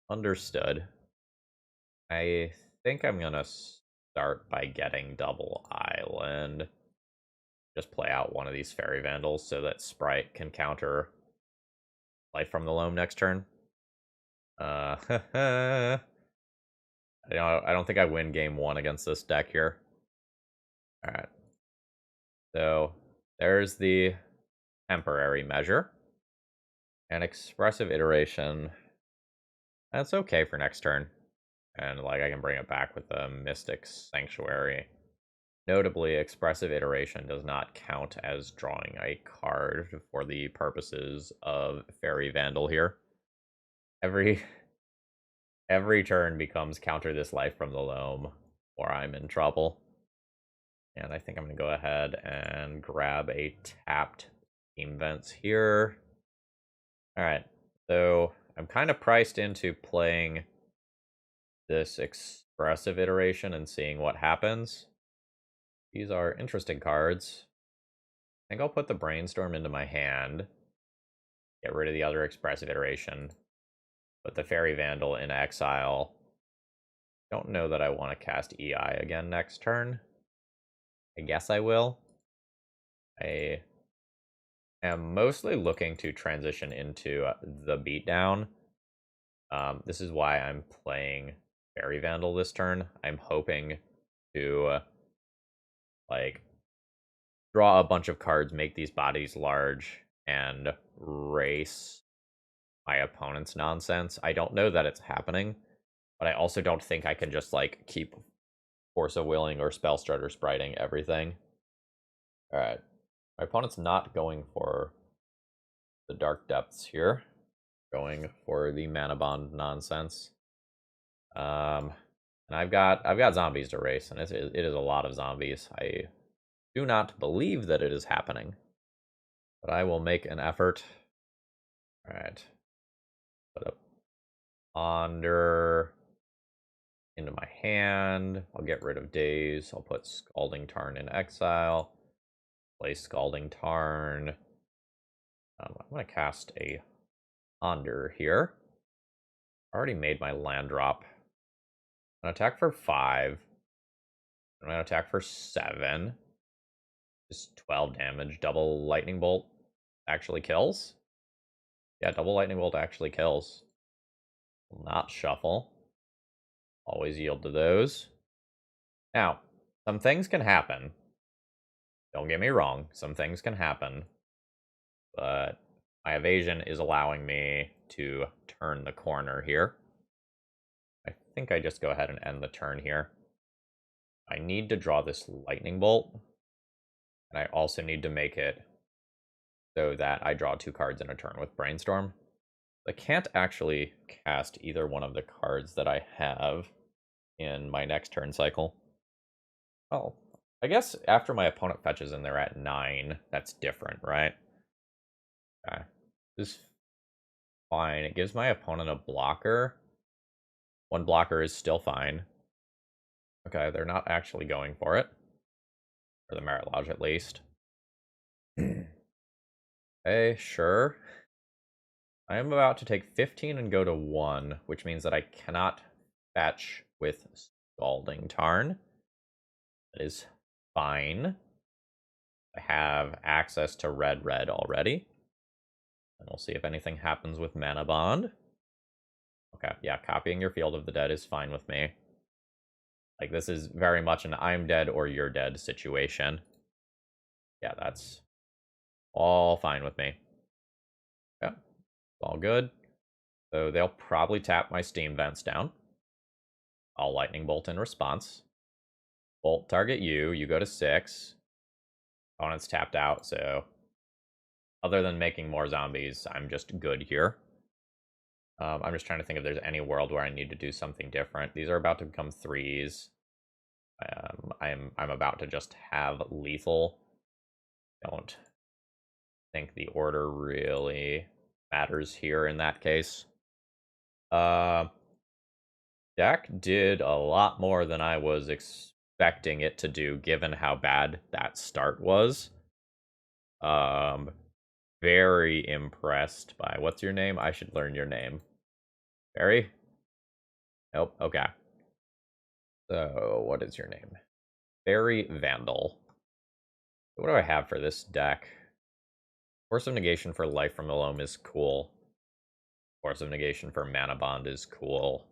Understood. I think I'm going to start by getting Double Island. Just play out one of these Fairy Vandals so that Sprite can counter life from the loam next turn. I don't think I win game 1 against this deck here. Alright. So, there's the temporary measure. An Expressive Iteration. That's okay for next turn. And like I can bring it back with the Mystic Sanctuary. Notably, Expressive Iteration does not count as drawing a card for the purposes of Fairy Vandal here. Every turn becomes counter this life from the loam, or I'm in trouble. And I think I'm going to go ahead and grab a tapped Steam Vents here. Alright, so I'm kind of priced into playing this expressive iteration and seeing what happens. These are interesting cards. I think I'll put the Brainstorm into my hand. Get rid of the other expressive iteration. Put the Fairy Vandal in exile. Don't know that I want to cast EI again next turn. I guess I will. I am mostly looking to transition into the beatdown. This is why I'm playing Fairy Vandal this turn. I'm hoping to like draw a bunch of cards, make these bodies large, and race my opponent's nonsense. I don't know that it's happening, but I also don't think I can just like keep Force of Willing or Spellsutter Spriting everything. Alright. My opponent's not going for the Dark Depths here. Going for the Mana Bond nonsense. And I've got zombies to race, and it is a lot of zombies. I do not believe that it is happening, but I will make an effort. Alright. Put a Ponder into my hand. I'll get rid of Daze. I'll put Scalding Tarn in exile. Play Scalding Tarn. I'm going to cast a Ponder here. Already made my land drop. I'm going to attack for 5. I'm going to attack for 7. Just 12 damage. Double Lightning Bolt actually kills. Yeah, double Lightning Bolt actually kills. Will not shuffle. Always yield to those. Now, some things can happen. Don't get me wrong, some things can happen. But my evasion is allowing me to turn the corner here. I think I just go ahead and end the turn here. I need to draw this Lightning Bolt. And I also need to make it so that I draw 2 cards in a turn with Brainstorm. I can't actually cast either one of the cards that I have in my next turn cycle. Oh, I guess after my opponent fetches and they're at 9, that's different, right? Okay. This is fine. It gives my opponent a blocker. 1 blocker is still fine. Okay, they're not actually going for it. For the Merit Lodge, at least. Okay, sure. I am about to take 15 and go to 1, which means that I cannot fetch with Scalding Tarn. That is fine. I have access to red already. And we'll see if anything happens with Mana Bond. Okay, yeah, copying your Field of the Dead is fine with me. Like, this is very much an I'm dead or you're dead situation. Yeah, that's all fine with me. Yeah, all good. So they'll probably tap my Steam Vents down. I'll Lightning Bolt in response. Bolt target you. You go to 6. Opponent's tapped out, so other than making more zombies, I'm just good here. I'm just trying to think if there's any world where I need to do something different. These are about to become 3s. I'm about to just have lethal. Don't think the order really matters here in that case. Deck did a lot more than I was expecting it to do, given how bad that start was. Very impressed by... What's your name? I should learn your name. Barry? Nope, okay. So, what is your name? Fairy Vandal. What do I have for this deck? Force of Negation for Life from the Loam is cool. Force of Negation for Mana Bond is cool.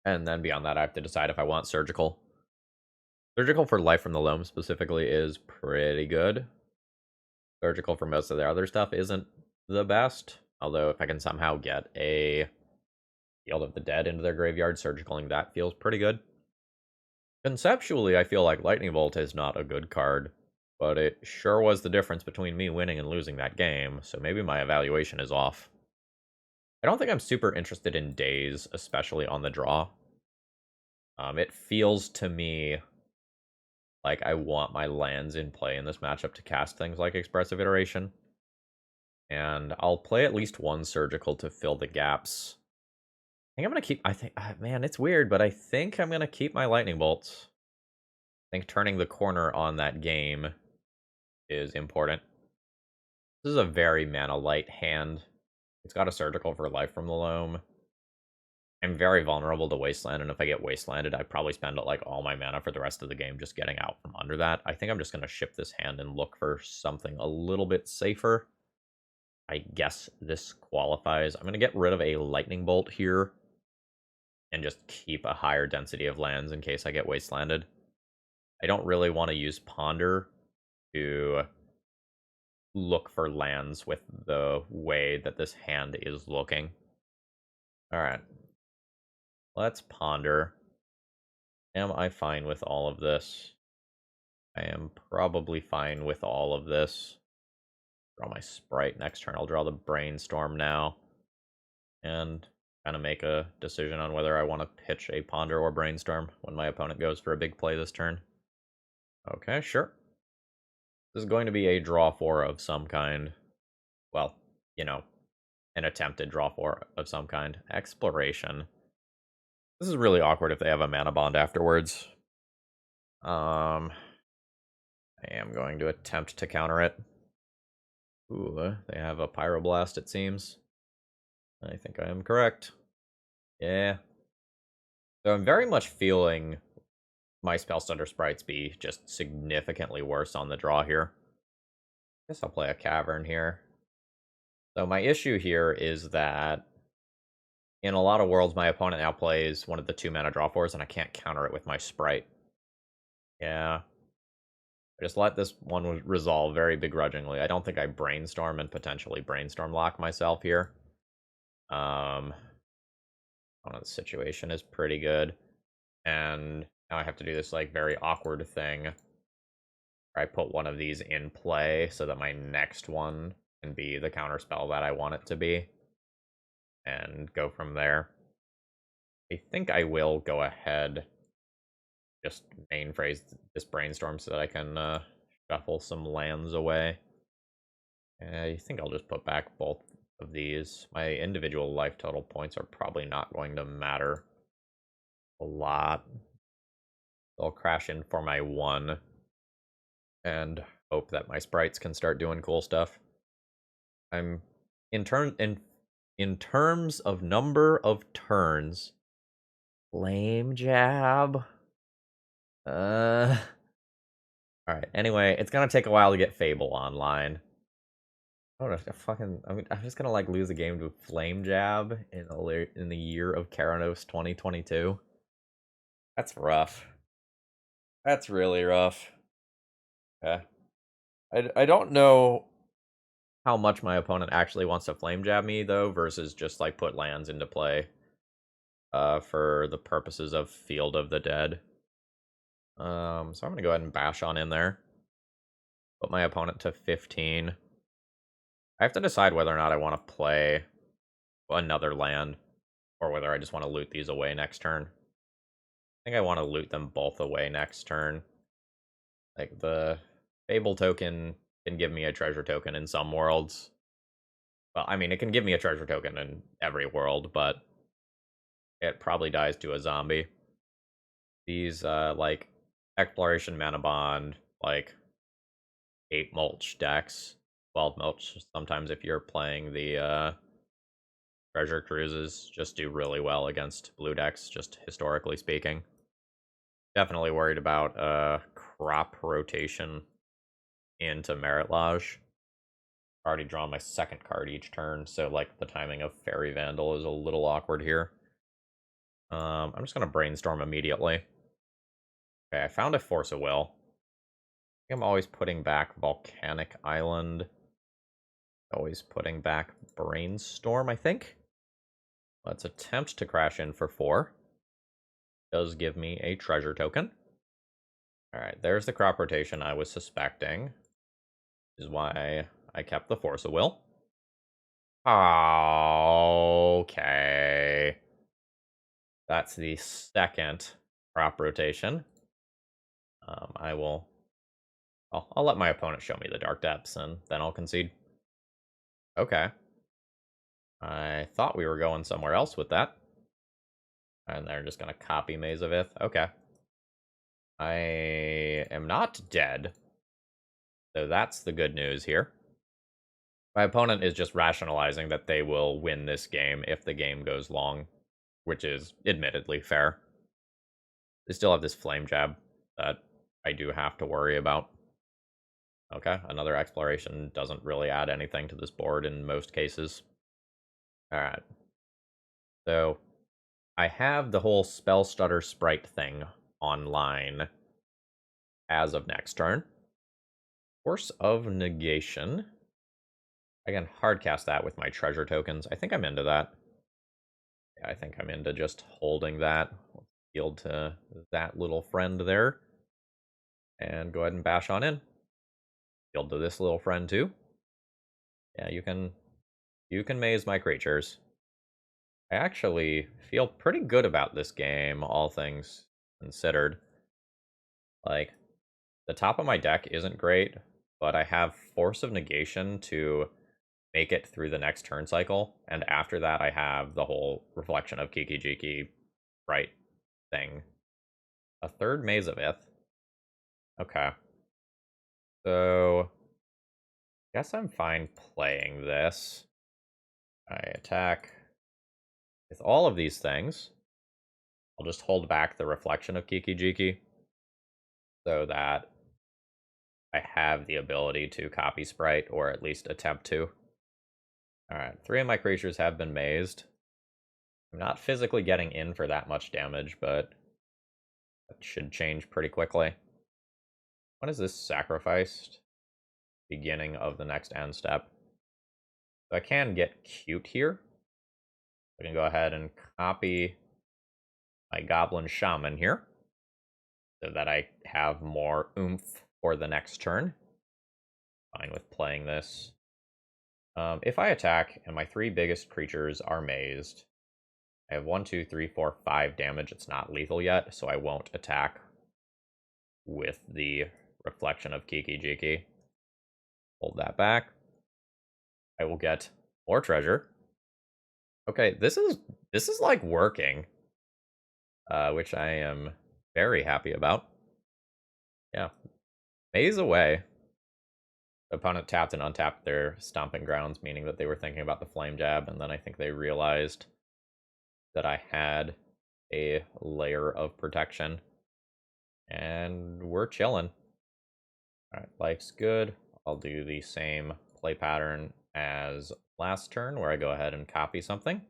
And then beyond that, I have to decide if I want Surgical. Surgical for Life from the Loam specifically is pretty good. Surgical for most of the other stuff isn't the best. Although if I can somehow get a Field of the Dead into their graveyard, surgicaling that feels pretty good. Conceptually, I feel like Lightning Bolt is not a good card, but it sure was the difference between me winning and losing that game, so maybe my evaluation is off. I don't think I'm super interested in Daze, especially on the draw. It feels to me like I want my lands in play in this matchup to cast things like Expressive Iteration. And I'll play at least one surgical to fill the gaps. I think I'm going to keep... man, it's weird, but I think I'm going to keep my lightning bolts. I think turning the corner on that game is important. This is a very mana light hand. It's got a surgical for life from the loam. I'm very vulnerable to Wasteland, and if I get Wastelanded, I probably spend like all my mana for the rest of the game just getting out from under that. I think I'm just going to ship this hand and look for something a little bit safer. I guess this qualifies. I'm going to get rid of a Lightning Bolt here and just keep a higher density of lands in case I get Wastelanded. I don't really want to use Ponder to look for lands with the way that this hand is looking. Alright. Let's ponder. Am I fine with all of this? I am probably fine with all of this. Draw my Sprite. Next turn I'll draw the Brainstorm now. And kind of make a decision on whether I want to pitch a Ponder or Brainstorm when my opponent goes for a big play this turn. Okay, sure. This is going to be a draw 4 of some kind. Well, you know, an attempted draw 4 of some kind. Exploration. This is really awkward if they have a mana bond afterwards. I am going to attempt to counter it. Ooh, they have a Pyroblast, it seems. I think I am correct. Yeah. So I'm very much feeling my Spellsutter Sprites be just significantly worse on the draw here. I guess I'll play a Cavern here. So my issue here is that in a lot of worlds, my opponent now plays one of the 2-mana draw 4s, and I can't counter it with my Sprite. Yeah. I just let this one resolve very begrudgingly. I don't think I Brainstorm and potentially Brainstorm lock myself here. The situation is pretty good. And now I have to do this like very awkward thing where I put one of these in play so that my next one can be the counterspell that I want it to be. And go from there. I think I will go ahead, just main phrase this Brainstorm so that I can shuffle some lands away. I think I'll just put back both of these. My individual life total points are probably not going to matter a lot. I'll crash in for my 1 and hope that my sprites can start doing cool stuff. I'm in terms of number of turns, Flame Jab. Alright, anyway, it's gonna take a while to get Fable online. I don't know, I'm just gonna like lose a game to Flame Jab in the year of Keranos 2022. That's rough. That's really rough. Yeah. I don't know how much my opponent actually wants to Flame Jab me though, versus just like put lands into play for the purposes of Field of the Dead. So I'm gonna go ahead and bash on in there. Put my opponent to 15. I have to decide whether or not I want to play another land, or whether I just want to loot these away next turn. I think I want to loot them both away next turn. Like, the Fable token can give me a treasure token in some worlds. Well, I mean, it can give me a treasure token in every world, but it probably dies to a zombie. These, like, Exploration Mana Bond, like, 8 Mulch decks, 12 Mulch, sometimes if you're playing the, Treasure Cruises, just do really well against blue decks, just historically speaking. Definitely worried about crop rotation into Merit Lodge. Already drawn my second card each turn, so like the timing of Fairy Vandal is a little awkward here. I'm just gonna Brainstorm immediately. Okay, I found a Force of Will. I think I'm always putting back Volcanic Island. Always putting back Brainstorm, I think. Let's attempt to crash in for 4. Does give me a treasure token. Alright, there's the crop rotation I was suspecting. This is why I kept the Force of Will. Okay. That's the second crop rotation. I'll let my opponent show me the Dark Depths, and then I'll concede. Okay. I thought we were going somewhere else with that. And they're just going to copy Maze of Ith. Okay. I am not dead. So that's the good news here. My opponent is just rationalizing that they will win this game if the game goes long, which is admittedly fair. They still have this Flame Jab that I do have to worry about. Okay, another exploration doesn't really add anything to this board in most cases. Alright. So, I have the whole Spellstutter Sprite thing online as of next turn. Force of Negation. I can hardcast that with my treasure tokens. I think I'm into that. Yeah, I think I'm into just holding that. Yield to that little friend there. And go ahead and bash on in. Yield to this little friend too. Yeah, you can maze my creatures. I actually feel pretty good about this game, all things considered. Like, the top of my deck isn't great, but I have Force of Negation to make it through the next turn cycle, and after that I have the whole Reflection of Kiki-Jiki right thing. A third Maze of Ith. Okay. So, guess I'm fine playing this. I attack with all of these things. I'll just hold back the Reflection of Kiki-Jiki so that I have the ability to copy Sprite, or at least attempt to. Alright, 3 of my creatures have been mazed. I'm not physically getting in for that much damage, but that should change pretty quickly. When is this sacrificed? Beginning of the next end step. So I can get cute here. I can go ahead and copy my Goblin Shaman here, so that I have more oomph for the next turn. Fine with playing this. If I attack and my 3 biggest creatures are mazed, I have 1, 2, 3, 4, 5 damage. It's not lethal yet, so I won't attack with the Reflection of Kiki-Jiki. Hold that back. I will get more treasure. Okay, this is like working, which I am very happy about. Yeah, maze away. The opponent tapped and untapped their Stomping Grounds, meaning that they were thinking about the Flame Jab, and then I think they realized that I had a layer of protection. And we're chilling. Alright, life's good. I'll do the same play pattern as last turn, where I go ahead and copy something.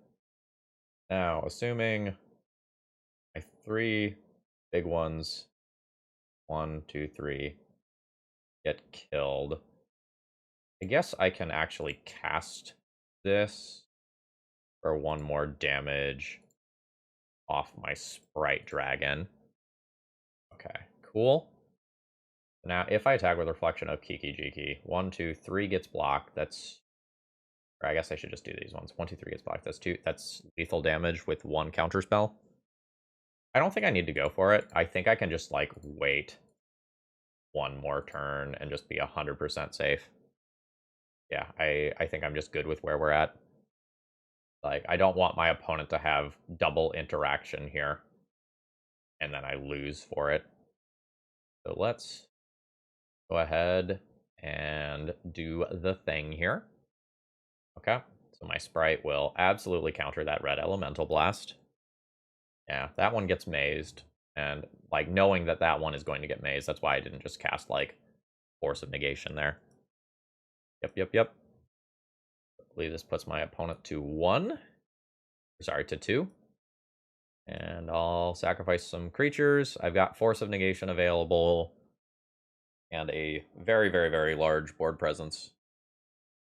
Now, assuming my 3 big ones, 1, 2, 3, get killed, I guess I can actually cast this for 1 more damage off my Sprite Dragon. Okay, cool. Now, if I attack with Reflection of Kiki-Jiki, 1, 2, 3 gets blocked. That's... Or I guess I should just do these ones. 1, 2, 3 gets blocked. That's 2. That's lethal damage with 1 counter spell. I don't think I need to go for it. I think I can just, like, wait 1 more turn and just be 100% safe. Yeah, I think I'm just good with where we're at. Like, I don't want my opponent to have double interaction here, and then I lose for it. So let's go ahead and do the thing here. Okay, so my Sprite will absolutely counter that red Elemental Blast. Yeah, that one gets mazed, and, like, knowing that that one is going to get mazed, that's why I didn't just cast, like, Force of Negation there. Yep. I believe this puts my opponent to 1. Sorry, to 2. And I'll sacrifice some creatures. I've got Force of Negation available, and a very large board presence.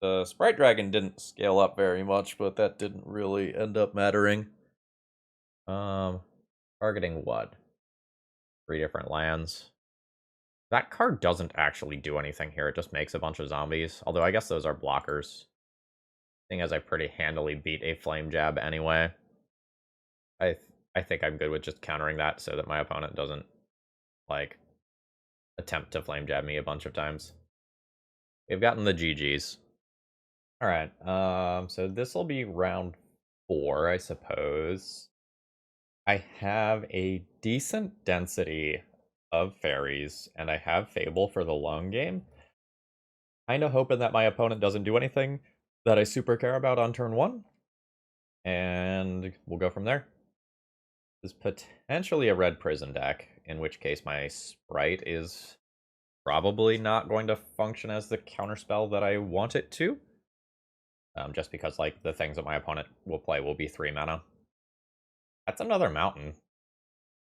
The Sprite Dragon didn't scale up very much, but that didn't really end up mattering. Targeting what? 3 different lands. That card doesn't actually do anything here. It just makes a bunch of zombies. Although I guess those are blockers. Seeing as I pretty handily beat a Flame Jab anyway. I think I'm good with just countering that so that my opponent doesn't, like, attempt to Flame Jab me a bunch of times. We've gotten the GGs. Alright, so this will be round 4, I suppose. I have a decent density of fairies, and I have Fable for the long game. Kinda hoping that my opponent doesn't do anything that I super care about on turn 1, and we'll go from there. This is potentially a red prison deck, in which case my Sprite is probably not going to function as the counterspell that I want it to. Just because, like, the things that my opponent will play will be 3 mana. That's another mountain.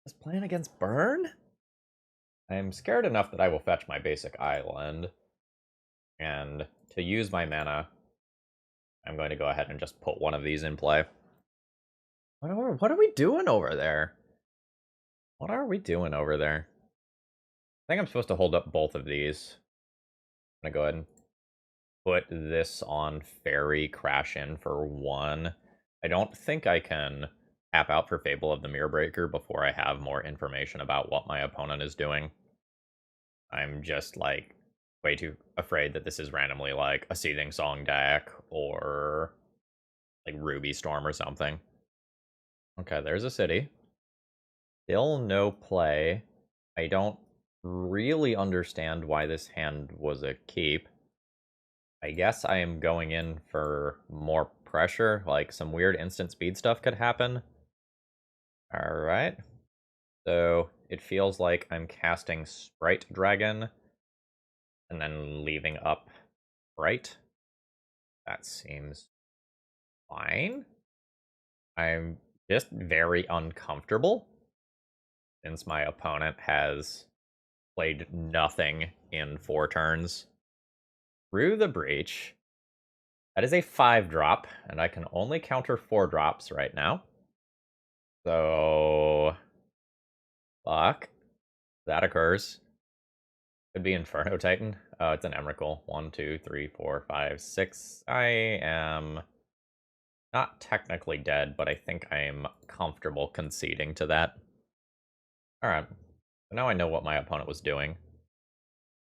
Is playing against Burn? I'm scared enough that I will fetch my basic island. And to use my mana, I'm going to go ahead and just put one of these in play. What are we doing over there? What are we doing over there? I think I'm supposed to hold up both of these. I'm going to go ahead and put this on Fairy Crash in for 1. I don't think I can tap out for Fable of the Mirror Breaker before I have more information about what my opponent is doing. I'm just, like, way too afraid that this is randomly, like, a Seething Song deck or, like, Ruby Storm or something. Okay, there's a city. Still no play. I don't really understand why this hand was a keep. I guess I am going in for more pressure, like some weird instant speed stuff could happen. Alright. So it feels like I'm casting Sprite Dragon and then leaving up Sprite. That seems fine. I'm just very uncomfortable since my opponent has played nothing in 4 turns. Through the Breach. That is a 5-drop, and I can only counter 4 drops right now. So, fuck. That occurs. Could be Inferno Titan. Oh, it's an Emrakul. 1, 2, 3, 4, 5, 6. I am not technically dead, but I think I am comfortable conceding to that. Alright. So now I know what my opponent was doing.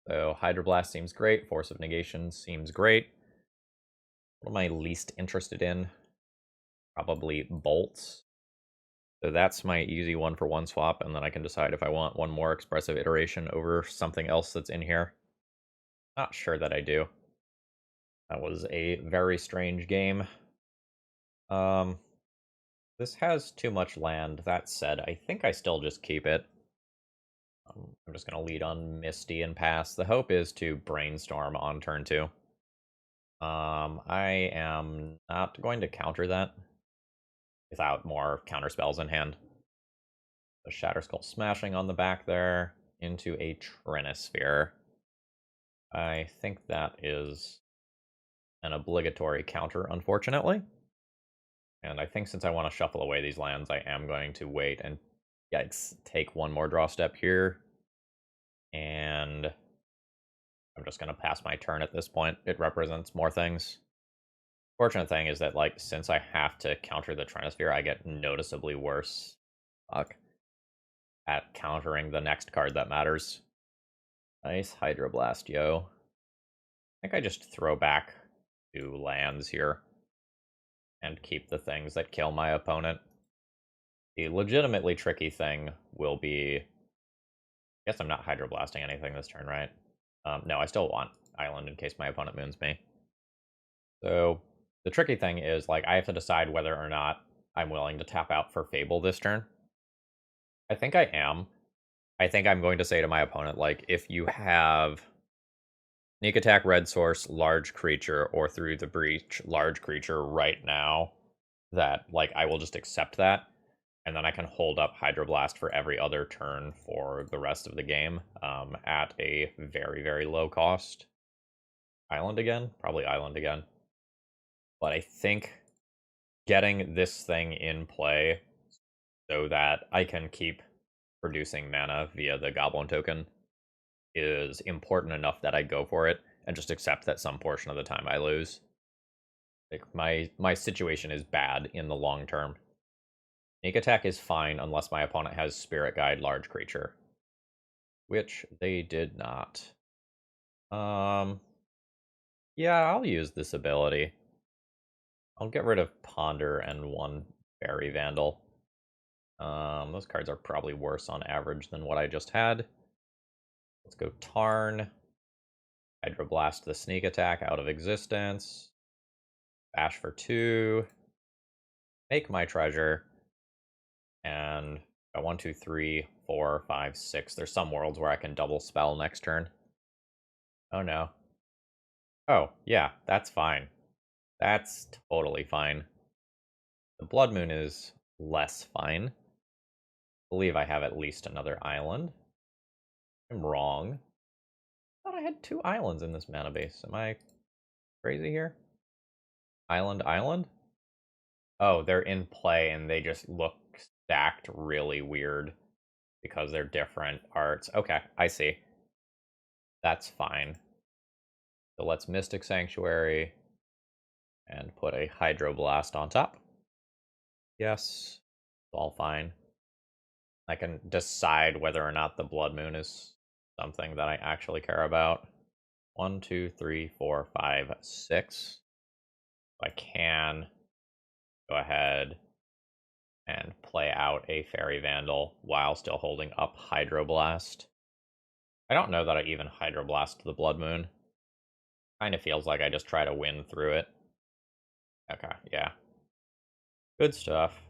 So Hydroblast seems great. Force of Negation seems great. What am I least interested in? Probably Bolts. So that's my easy one for 1 swap, and then I can decide if I want one more expressive iteration over something else that's in here. Not sure that I do. That was a very strange game. This has too much land. That said, I think I still just keep it. I'm just going to lead on Misty and pass. The hope is to Brainstorm on turn 2. I am not going to counter that without more counter spells in hand. The Shatterskull Smashing on the back there into a Trinisphere. I think that is an obligatory counter, unfortunately. And I think since I want to shuffle away these lands, I am going to wait and, yikes, take one more draw step here. And I'm just going to pass my turn at this point. It represents more things. Fortunate thing is that, like, since I have to counter the Trinisphere, I get noticeably worse at countering the next card that matters. Nice Hydroblast, yo. I think I just throw back 2 lands here and keep the things that kill my opponent. The legitimately tricky thing will be... I guess I'm not Hydroblasting anything this turn, right? No, I still want Island in case my opponent moons me. So the tricky thing is, like, I have to decide whether or not I'm willing to tap out for Fable this turn. I think I am. I think I'm going to say to my opponent, like, if you have Sneak Attack, Red Source, Large Creature, or Through the Breach, Large Creature right now, that, like, I will just accept that. And then I can hold up Hydroblast for every other turn for the rest of the game at a very, very low cost. Island again? Probably Island again. But I think getting this thing in play so that I can keep producing mana via the Goblin token is important enough that I go for it and just accept that some portion of the time I lose. Like, my situation is bad in the long term. Sneak Attack is fine unless my opponent has Spirit Guide Large Creature, which they did not. Yeah, Yeah, I'll use this ability. I'll get rid of Ponder and one Fairy Vandal. Those cards are probably worse on average than what I just had. Let's go Tarn. Hydroblast the sneak attack out of existence. Bash for 2. Make my treasure. And 1, 2, 3, 4, 5, 6. There's some worlds where I can double spell next turn. Oh no. Oh, yeah, that's fine. That's totally fine. The Blood Moon is less fine. I believe I have at least another island. I'm wrong. I thought I had 2 islands in this mana base. Am I crazy here? Island? Oh, they're in play and they just look stacked really weird because they're different arts. Okay, I see. That's fine. So let's Mystic Sanctuary and put a Hydroblast on top. Yes, it's all fine. I can decide whether or not the Blood Moon is something that I actually care about. 1, 2, 3, 4, 5, 6. I can go ahead and play out a Fairy Vandal while still holding up Hydroblast. I don't know that I even Hydroblast the Blood Moon. Kind of feels like I just try to win through it. Okay, yeah. Good stuff.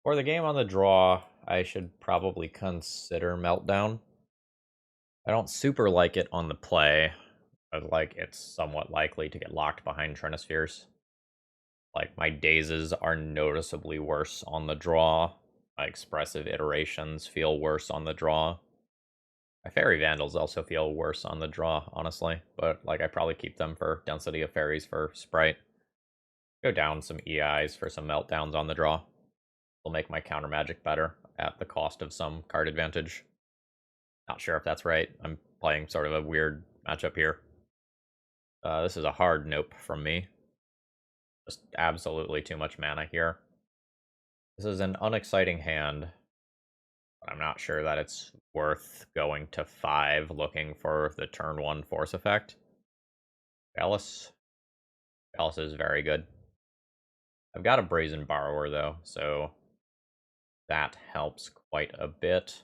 For the game on the draw, I should probably consider Meltdown. I don't super like it on the play, but like it's somewhat likely to get locked behind Trinispheres. Like my dazes are noticeably worse on the draw. My expressive iterations feel worse on the draw. My Fairy Vandals also feel worse on the draw, honestly. But like I probably keep them for density of fairies for Sprite. Go down some EIs for some meltdowns on the draw. Will make my counter magic better at the cost of some card advantage. Not sure if that's right. I'm playing sort of a weird matchup here. This is a hard nope from me. Just absolutely too much mana here. This is an unexciting hand. But I'm not sure that it's worth going to 5 looking for the turn 1 force effect. Bellis. Bellis is very good. I've got a Brazen Borrower though, so that helps quite a bit.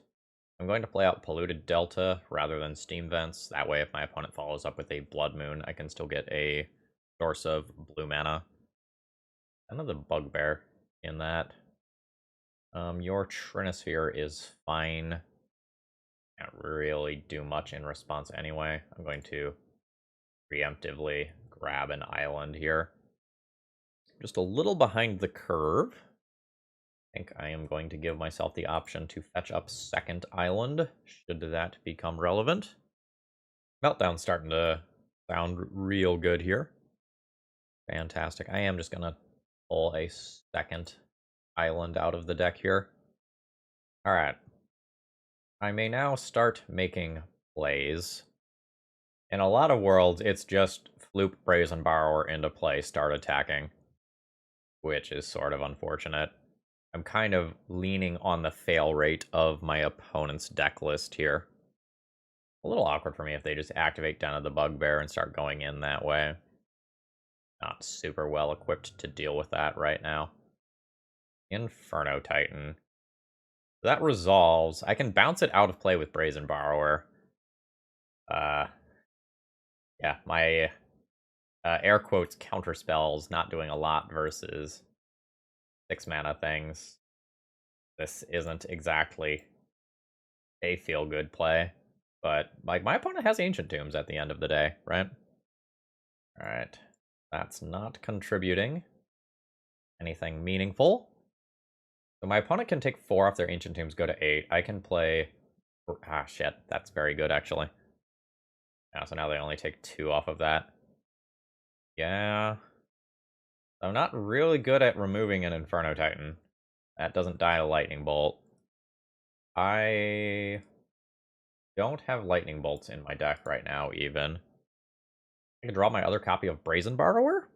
I'm going to play out Polluted Delta rather than Steam Vents. That way, if my opponent follows up with a Blood Moon, I can still get a source of blue mana. Another Bugbear in that. Your Trinisphere is fine. Can't really do much in response anyway. I'm going to preemptively grab an island here. Just a little behind the curve. I think I am going to give myself the option to fetch up second island, should that become relevant. Meltdown's starting to sound real good here. Fantastic. I am just going to pull a second island out of the deck here. Alright. I may now start making plays. In a lot of worlds, it's just floop Brazen Borrower into play, start attacking, which is sort of unfortunate. I'm kind of leaning on the fail rate of my opponent's deck list here. A little awkward for me if they just activate Den of the Bugbear and start going in that way. Not super well equipped to deal with that right now. Inferno Titan. That resolves. I can bounce it out of play with Brazen Borrower. Yeah, my air quotes counter spells not doing a lot versus 6 mana things. This isn't exactly a feel good play, but like my opponent has Ancient Tombs at the end of the day, right? All right, that's not contributing anything meaningful. So my opponent can take 4 off their Ancient Tombs, go to 8. I can play. Ah, shit, that's very good actually. Yeah, so now they only take 2 off of that. Yeah. I'm not really good at removing an Inferno Titan. That doesn't die to Lightning Bolt. I don't have Lightning Bolts in my deck right now, even. I can draw my other copy of Brazen Borrower?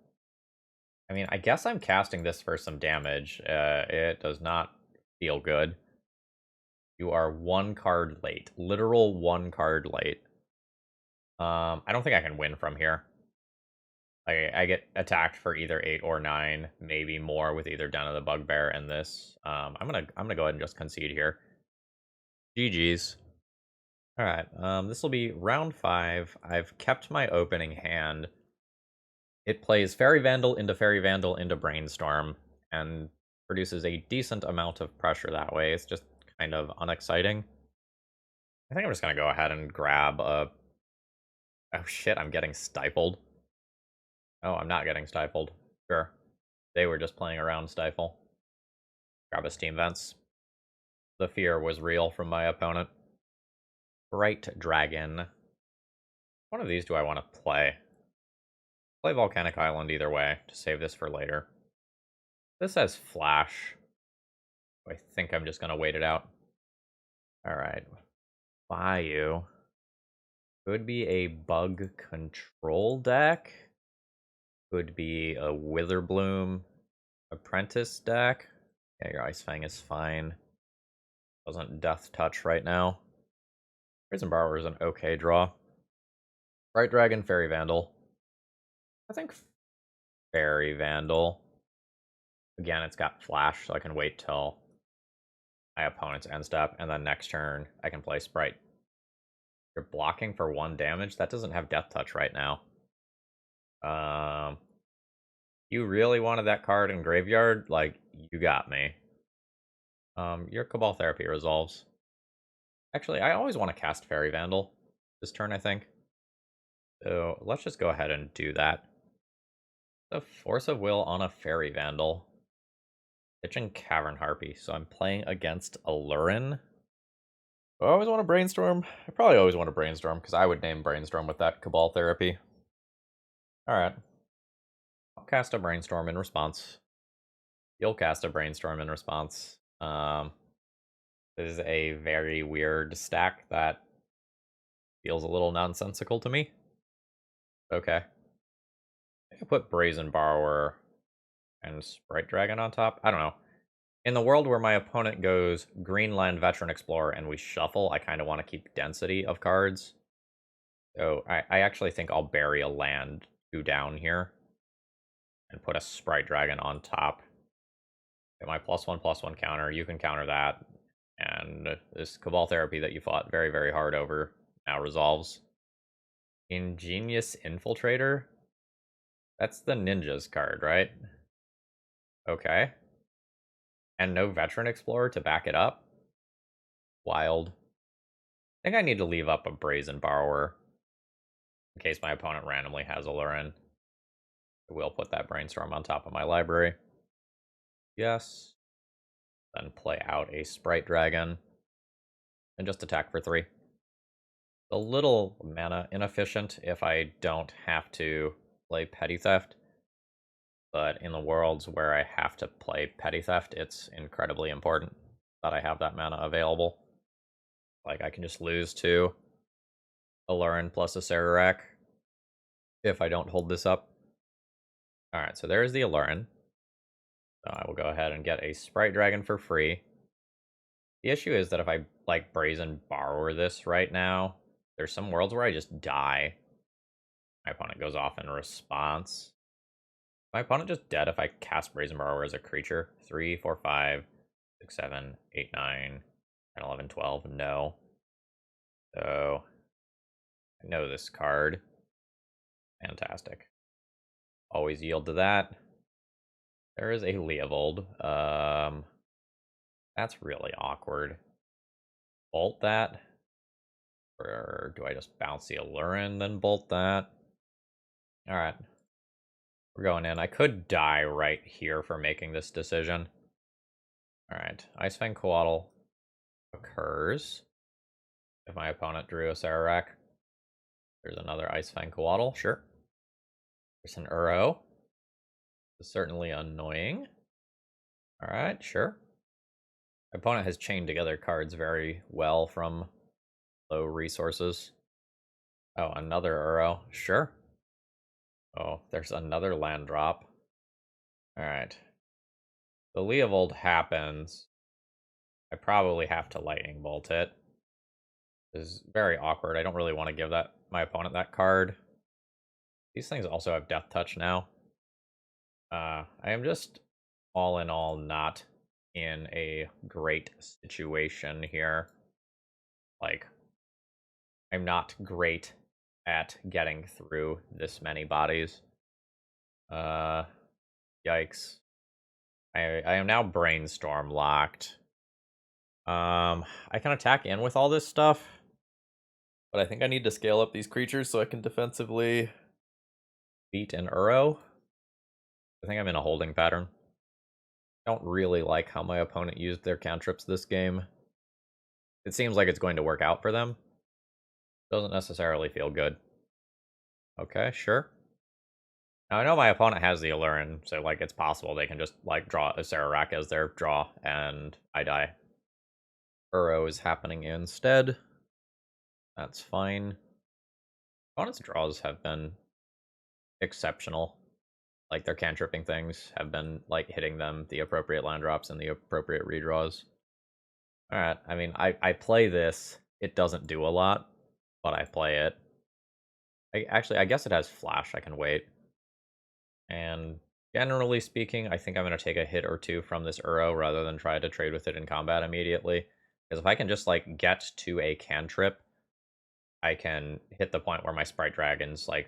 I mean, I guess I'm casting this for some damage. It does not feel good. You are 1 card late. Literal 1 card late. I don't think I can win from here. I get attacked for either 8 or 9, maybe more with either Den of the Bugbear and this. I'm gonna go ahead and just concede here. GG's. Alright, this will be round 5. I've kept my opening hand. It plays Fairy Vandal into Brainstorm, and produces a decent amount of pressure that way. It's just kind of unexciting. I think I'm just gonna go ahead and grab a... Oh shit, I'm getting stifled. Oh, I'm not getting stifled. Sure. They were just playing around Stifle. Grab a Steam Vents. The fear was real from my opponent. Bright Dragon. One of these do I want to play? Play Volcanic Island either way, to save this for later. This has Flash. I think I'm just going to wait it out. Alright. Bayou. Could be a bug control deck. Could be a Witherbloom Apprentice deck. Yeah, your Ice Fang is fine. Doesn't Death Touch right now. Prison Borrower is an okay draw. Bright Dragon, Fairy Vandal. I think Fairy Vandal. Again, it's got Flash, so I can wait till my opponent's end step, and then next turn I can play Sprite. You're blocking for 1 damage? That doesn't have Death Touch right now. You really wanted that card in Graveyard? Like, you got me. Your Cabal Therapy resolves. Actually, I always want to cast Fairy Vandal this turn, I think. So let's just go ahead and do that. The Force of Will on a Fairy Vandal. Pitching Cavern Harpy, so I'm playing against Alurin. I always want to Brainstorm. I probably always want to Brainstorm, because I would name Brainstorm with that Cabal Therapy. Alright. I'll cast a Brainstorm in response. You'll cast a Brainstorm in response. This is a very weird stack that feels a little nonsensical to me. Okay. I put Brazen Borrower and Sprite Dragon on top. I don't know. In the world where my opponent goes Greenland Veteran Explorer and we shuffle, I kind of want to keep density of cards. So I actually think I'll bury a land 2 down here and put a Sprite Dragon on top. Get my +1/+1 counter. You can counter that. And this Cabal Therapy that you fought very, very hard over now resolves. Ingenious Infiltrator? That's the Ninjas card, right? Okay. And no Veteran Explorer to back it up? Wild. I think I need to leave up a Brazen Borrower in case my opponent randomly has a Lurin. I will put that Brainstorm on top of my library. Yes. Then play out a Sprite Dragon. And just attack for 3. A little mana inefficient if I don't have to play Petty Theft. But in the worlds where I have to play Petty Theft, it's incredibly important that I have that mana available. Like, I can just lose to a Lurin plus a Sararak if I don't hold this up. Alright, so there's the Alurin. So I will go ahead and get a Sprite Dragon for free. The issue is that if I, like, Brazen Borrower this right now, there's some worlds where I just die. My opponent goes off in response. My opponent just dead if I cast Brazen Borrower as a creature. 3, 4, 5, 6, 7, 8, 9, 10, 11, 12. No. So, I know this card. Fantastic. Always yield to that. There is a Leovold. That's really awkward. Bolt that? Or do I just bounce the Alurin, then bolt that? Alright. We're going in. I could die right here for making this decision. Alright. Icefang Coatl occurs. If my opponent drew a Sararak. There's another Icefang Coatl. Sure. There's an Uro. It's certainly annoying. Alright, sure. My opponent has chained together cards very well from low resources. Oh, another Uro. Sure. Oh, there's another land drop. Alright. The Leovold happens. I probably have to Lightning Bolt it. This is very awkward. I don't really want to give my opponent that card. These things also have Death Touch now. I am just, all in all, not in a great situation here. Like, I'm not great at getting through this many bodies. Uh, Yikes. I am now Brainstorm locked. I can attack in with all this stuff, but I think I need to scale up these creatures so I can defensively beat an Uro. I think I'm in a holding pattern. I don't really like how my opponent used their cantrips this game. It seems like it's going to work out for them. Doesn't necessarily feel good. Okay, sure. Now I know my opponent has the Allurin, so like it's possible they can just like draw a Sararak as their draw, and I die. Uro is happening instead. That's fine. Opponent's draws have been exceptional. Like their cantripping things have been like hitting them the appropriate land drops and the appropriate redraws. Alright, I mean I play this. It doesn't do a lot, but I play it. I guess it has flash, I can wait. And generally speaking, I think I'm gonna take a hit or two from this Uro rather than try to trade with it in combat immediately. Because if I can just like get to a cantrip, I can hit the point where my Sprite Dragons like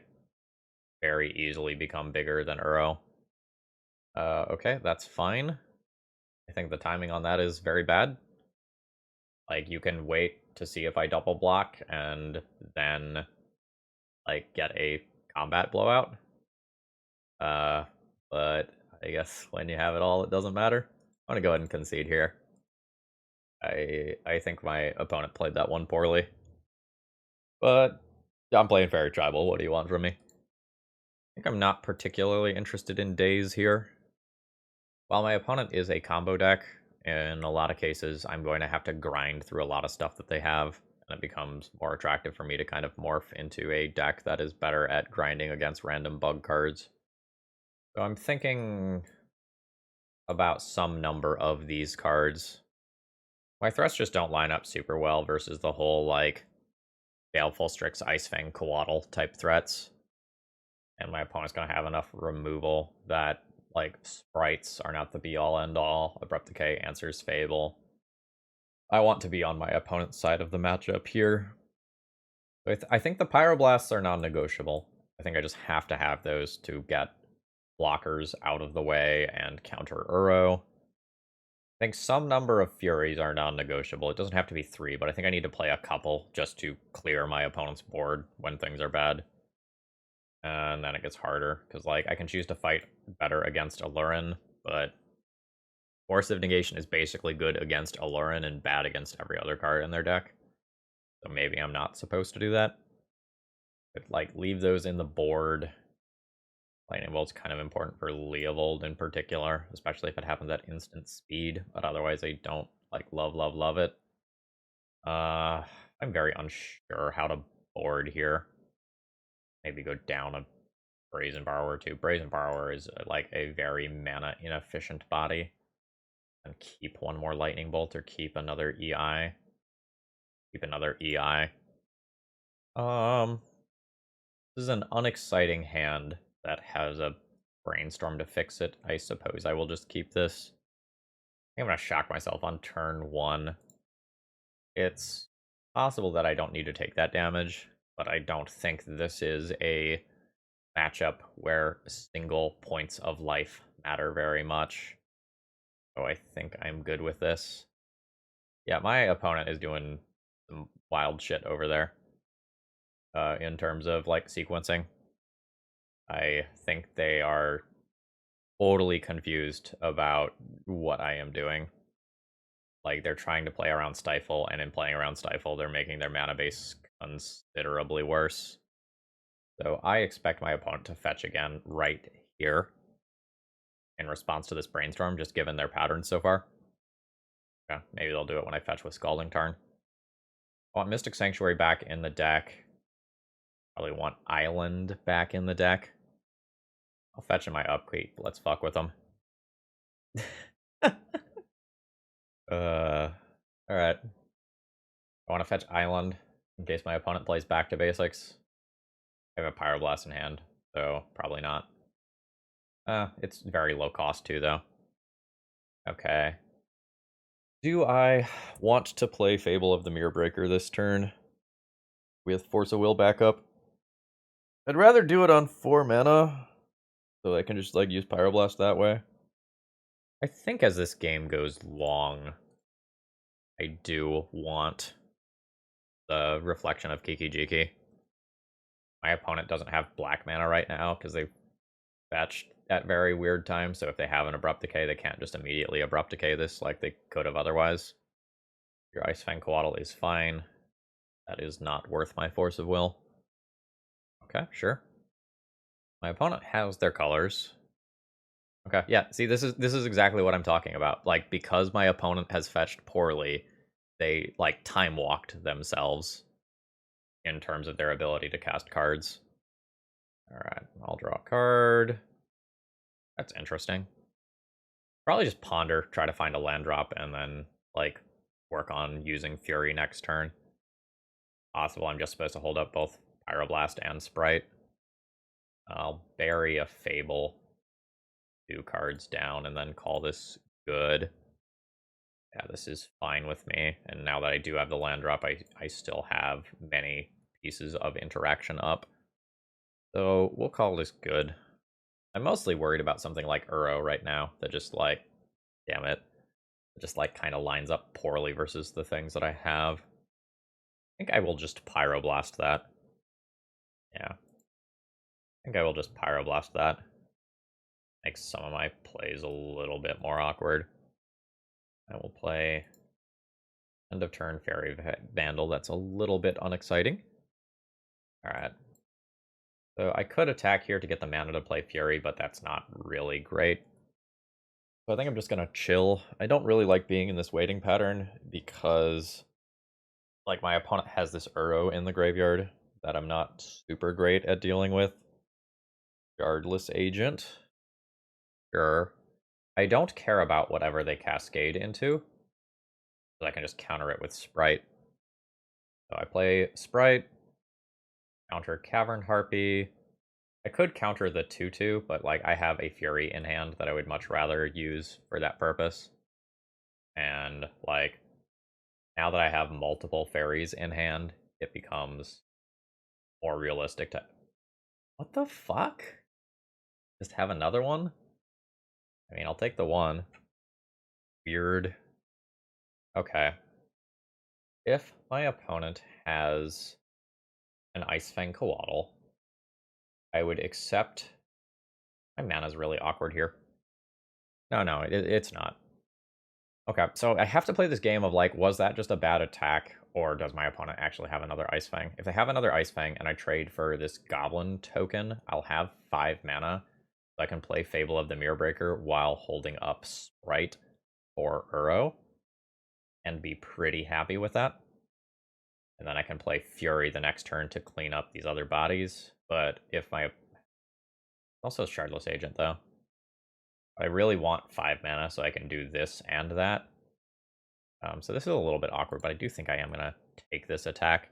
very easily become bigger than Uro. Okay, that's fine. I think the timing on that is very bad. Like, you can wait to see if I double block and then, like, get a combat blowout. But I guess when you have it all, it doesn't matter. I'm gonna go ahead and concede here. I think my opponent played that one poorly. But I'm playing Fairy Tribal. What do you want from me? I think I'm not particularly interested in Days here. While my opponent is a combo deck, in a lot of cases, I'm going to have to grind through a lot of stuff that they have, and it becomes more attractive for me to kind of morph into a deck that is better at grinding against random bug cards. So I'm thinking about some number of these cards. My threats just don't line up super well versus the whole, like, Baleful Strix, Icefang, Coatl type threats. And my opponent's going to have enough removal that, like, sprites are not the be-all, end-all. Abrupt Decay, Answers Fable. I want to be on my opponent's side of the matchup here. I think the Pyroblasts are non-negotiable. I think I just have to have those to get blockers out of the way and counter Uro. I think some number of Furies are non-negotiable. It doesn't have to be 3, but I think I need to play a couple just to clear my opponent's board when things are bad. And then it gets harder, because like I can choose to fight better against Allurin, but Force of Negation is basically good against Allurin and bad against every other card in their deck. So maybe I'm not supposed to do that. But like leave those in the board. Lightning Bolt's kind of important for Leovold in particular, especially if it happens at instant speed, but otherwise I don't like love it. I'm very unsure how to board here. Maybe go down a Brazen Borrower too. Brazen Borrower is like a very mana inefficient body. And keep one more Lightning Bolt or keep another EI. Keep another EI. This is an unexciting hand that has a Brainstorm to fix it. I suppose I will just keep this. I'm gonna shock myself on turn 1. It's possible that I don't need to take that damage, but I don't think this is a matchup where single points of life matter very much. So I think I'm good with this. Yeah, my opponent is doing some wild shit over there. In terms of, like, sequencing. I think they are totally confused about what I am doing. Like, they're trying to play around Stifle, and in playing around Stifle, they're making their mana base considerably worse. So I expect my opponent to fetch again right here in response to this Brainstorm, just given their patterns so far. Yeah, maybe they'll do it when I fetch with Scalding Tarn. I want Mystic Sanctuary back in the deck. Probably want Island back in the deck. I'll fetch in my upkeep. Let's fuck with them. Alright. I want to fetch Island in case my opponent plays back to basics. I have a Pyroblast in hand. so probably not. It's very low cost too, though. Okay. Do I want to play Fable of the Mirror Breaker this turn with Force of Will backup? I'd rather do it on 4 mana, so I can just like use Pyroblast that way. I think as this game goes long, I do want the Reflection of Kiki-Jiki. My opponent doesn't have black mana right now because they fetched at very weird times, so if they have an Abrupt Decay, they can't just immediately Abrupt Decay this like they could have otherwise. Your Ice Fang Coatl is fine. That is not worth my Force of Will. Okay, sure. My opponent has their colors. Okay, yeah, see, this is exactly what I'm talking about. Like, because my opponent has fetched poorly, they, like, time-walked themselves in terms of their ability to cast cards. Alright, I'll draw a card. That's interesting. Probably just ponder, try to find a land drop, and then, like, work on using Fury next turn. Possible I'm just supposed to hold up both Pyroblast and Sprite. I'll bury a Fable. 2 cards down, and then call this good. Yeah, this is fine with me. And now that I do have the land drop, I still have many pieces of interaction up. So we'll call this good. I'm mostly worried about something like Uro right now that just like, damn it, just like kind of lines up poorly versus the things that I have. I think I will just Pyroblast that. Yeah. I think I will just Pyroblast that. Makes some of my plays a little bit more awkward. I will play End of turn Fairy Vandal. That's a little bit unexciting. Alright. So I could attack here to get the mana to play Fury, but that's not really great. So I think I'm just going to chill. I don't really like being in this waiting pattern because like my opponent has this Uro in the graveyard that I'm not super great at dealing with. Regardless Agent. Sure. I don't care about whatever they cascade into. So I can just counter it with Sprite. So I play Sprite, counter Cavern Harpy. I could counter the 2/2, but like I have a Fury in hand that I would much rather use for that purpose. And like now that I have multiple fairies in hand, it becomes more realistic to. What the fuck? Just have another one? I mean, I'll take the one. Weird. Okay. If my opponent has an Ice Fang Coatl, I would accept. My mana's really awkward here. No, it's not. Okay, so I have to play this game of like, was that just a bad attack, or does my opponent actually have another Ice Fang? If they have another Ice Fang and I trade for this Goblin token, I'll have 5 mana, so I can play Fable of the Mirror Breaker while holding up Sprite or Uro, and be pretty happy with that. And then I can play Fury the next turn to clean up these other bodies, but if my... Also Shardless Agent, though. I really want 5 mana so I can do this and that. So this is a little bit awkward, but I do think I am going to take this attack.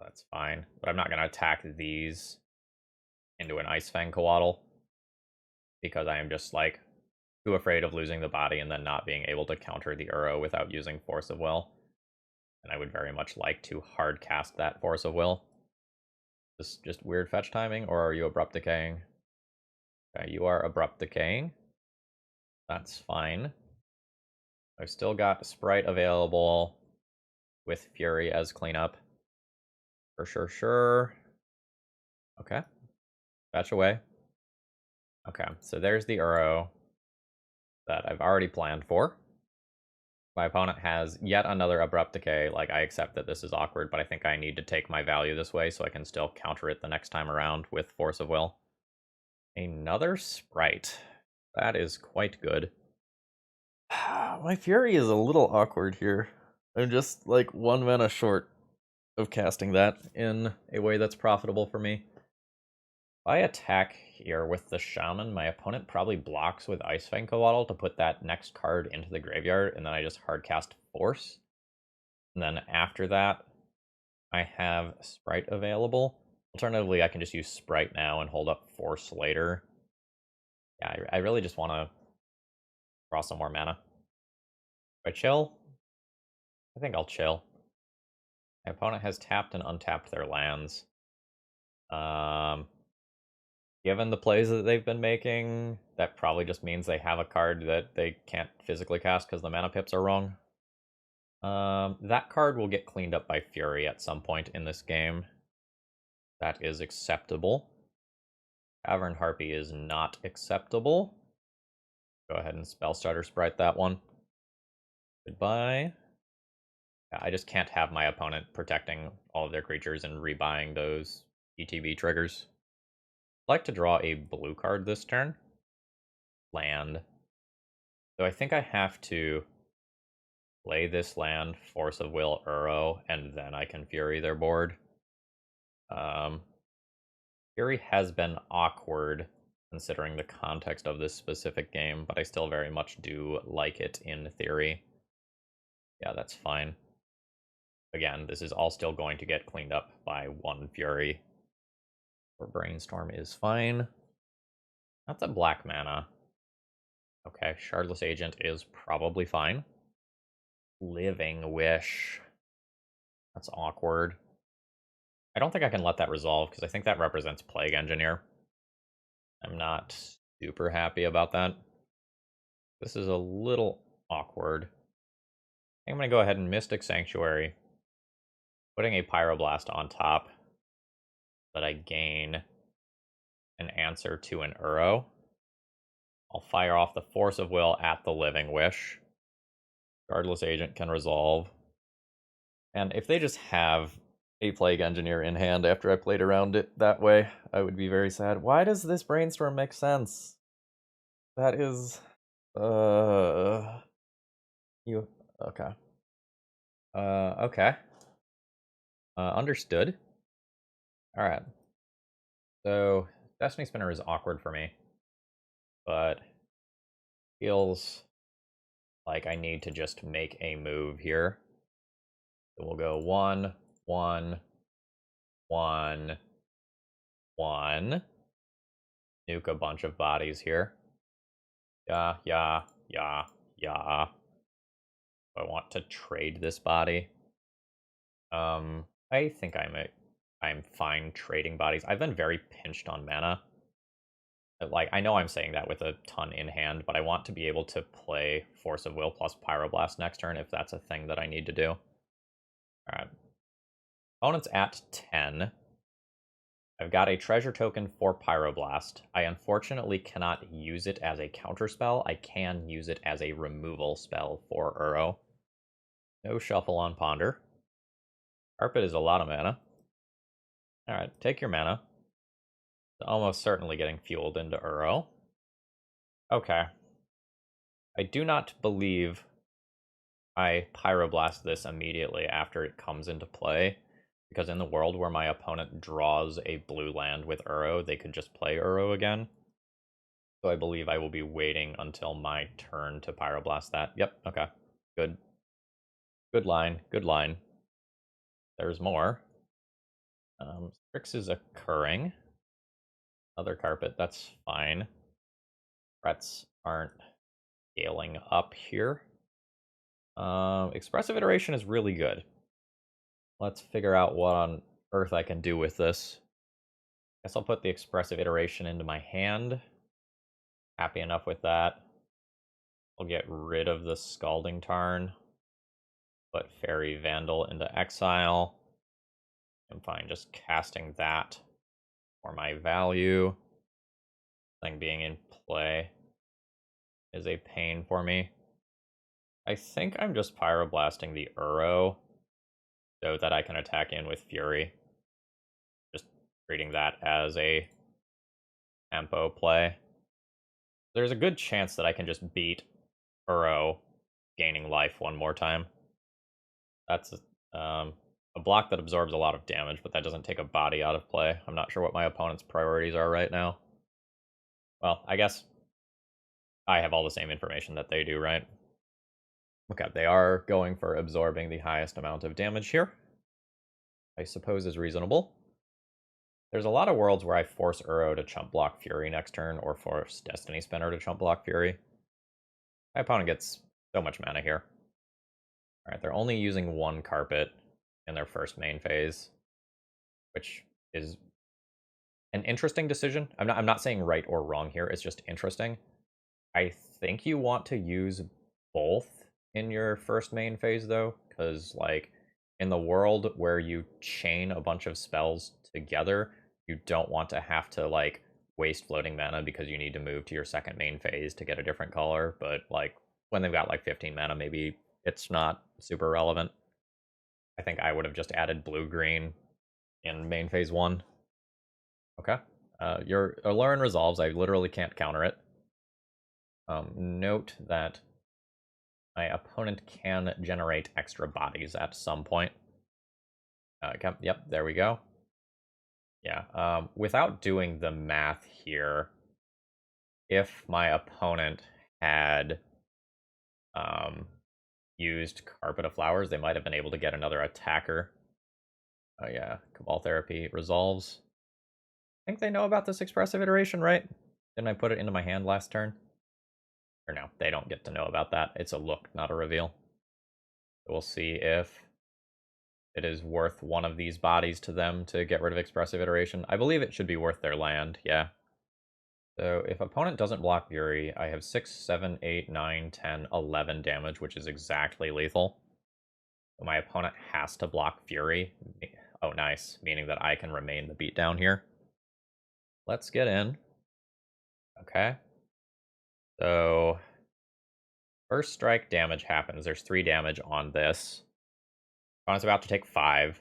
That's fine. But I'm not going to attack these into an Ice Fang Coatl, because I am just, like, too afraid of losing the body and then not being able to counter the Uro without using Force of Will. And I would very much like to hard cast that Force of Will. Is this just weird fetch timing, or are you Abrupt Decaying? Okay, you are Abrupt Decaying. That's fine. I've still got Sprite available with Fury as cleanup. Sure. Okay. Fetch away. Okay, so there's the Uro that I've already planned for. My opponent has yet another Abrupt Decay. Like, I accept that this is awkward, but I think I need to take my value this way so I can still counter it the next time around with Force of Will. Another Sprite. That is quite good. My Fury is a little awkward here. I'm just, like, 1 mana short of casting that in a way that's profitable for me. If I attack here with the Shaman, my opponent probably blocks with Ice Fang Coatl to put that next card into the graveyard, and then I just hardcast Force. And then after that, I have Sprite available. Alternatively, I can just use Sprite now and hold up Force later. Yeah, I really just want to draw some more mana. Do I chill? I think I'll chill. My opponent has tapped and untapped their lands. Given the plays that they've been making, that probably just means they have a card that they can't physically cast because the mana pips are wrong. That card will get cleaned up by Fury at some point in this game. That is acceptable. Cavern Harpy is not acceptable. Go ahead and Spellsutter Sprite that one. Goodbye. Yeah, I just can't have my opponent protecting all of their creatures and rebuying those ETB triggers. I'd like to draw a blue card this turn. Land. So I think I have to play this land, Force of Will, Uro, and then I can Fury their board. Fury has been awkward considering the context of this specific game, but I still very much do like it in theory. Yeah, that's fine. Again, this is all still going to get cleaned up by one Fury. Or Brainstorm is fine. That's a black mana. Okay, Shardless Agent is probably fine. Living Wish. That's awkward. I don't think I can let that resolve, because I think that represents Plague Engineer. I'm not super happy about that. This is a little awkward. I'm going to go ahead and Mystic Sanctuary, putting a Pyroblast on top, that I gain an answer to an Uro. I'll fire off the Force of Will at the Living Wish. Shardless Agent can resolve. And if they just have a Plague Engineer in hand after I played around it that way, I would be very sad. Why does this Brainstorm make sense? That is... You... Okay. Okay. Understood. Alright. So, Destiny Spinner is awkward for me. But feels like I need to just make a move here. So we'll go 1, 1, 1, 1. Nuke a bunch of bodies here. Yeah. I want to trade this body. I think I'm fine trading bodies. I've been very pinched on mana. Like, I know I'm saying that with a ton in hand, but I want to be able to play Force of Will plus Pyroblast next turn if that's a thing that I need to do. Alright. Opponent's at 10. I've got a treasure token for Pyroblast. I unfortunately cannot use it as a counterspell. I can use it as a removal spell for Uro. No shuffle on Ponder. Carpet is a lot of mana. Alright, take your mana. It's almost certainly getting fueled into Uro. Okay. I do not believe I Pyroblast this immediately after it comes into play, because in the world where my opponent draws a blue land with Uro, they could just play Uro again. So I believe I will be waiting until my turn to Pyroblast that. Yep, okay. Good. Good line, good line. There's more. Strix is occurring. Other carpet, that's fine. Threats aren't scaling up here. Expressive Iteration is really good. Let's figure out what on earth I can do with this. Guess I'll put the Expressive Iteration into my hand. Happy enough with that. I'll get rid of the Scalding Tarn. Put Fairy Vandal into exile. I'm fine just casting that for my value. Thing being in play is a pain for me. I think I'm just Pyroblasting the Uro so that I can attack in with Fury. Just treating that as a tempo play. There's a good chance that I can just beat Uro gaining life one more time. That's a block that absorbs a lot of damage, but that doesn't take a body out of play. I'm not sure what my opponent's priorities are right now. Well, I guess I have all the same information that they do, right? Okay, they are going for absorbing the highest amount of damage here. I suppose is reasonable. There's a lot of worlds where I force Uro to chump block Fury next turn, or force Destiny Spinner to chump block Fury. My opponent gets so much mana here. Alright, they're only using one carpet in their first main phase, which is an interesting decision. I'm not saying right or wrong here, it's just interesting. I think you want to use both in your first main phase, though, because, like, in the world where you chain a bunch of spells together, you don't want to have to, like, waste floating mana because you need to move to your second main phase to get a different color. But, like, when they've got, like, 15 mana, maybe it's not super relevant. I think I would have just added blue-green in main phase 1. Okay. Your Alurin resolves. I literally can't counter it. Note that my opponent can generate extra bodies at some point. Okay, yep, there we go. Yeah, without doing the math here, if my opponent had used Carpet of Flowers, they might have been able to get another attacker. Oh yeah, Cabal Therapy resolves. I think they know about this expressive iteration, right? Didn't I put it into my hand last turn? Or no, they don't get to know about that. It's a look, not a reveal. We'll see if it is worth one of these bodies to them to get rid of expressive iteration. I believe it should be worth their land, yeah. So if opponent doesn't block Fury, I have 6, 7, 8, 9, 10, 11 damage, which is exactly lethal. So my opponent has to block Fury. Oh, nice. Meaning that I can remain the beatdown here. Let's get in. Okay. So first strike damage happens. There's 3 damage on this. Opponent's about to take 5.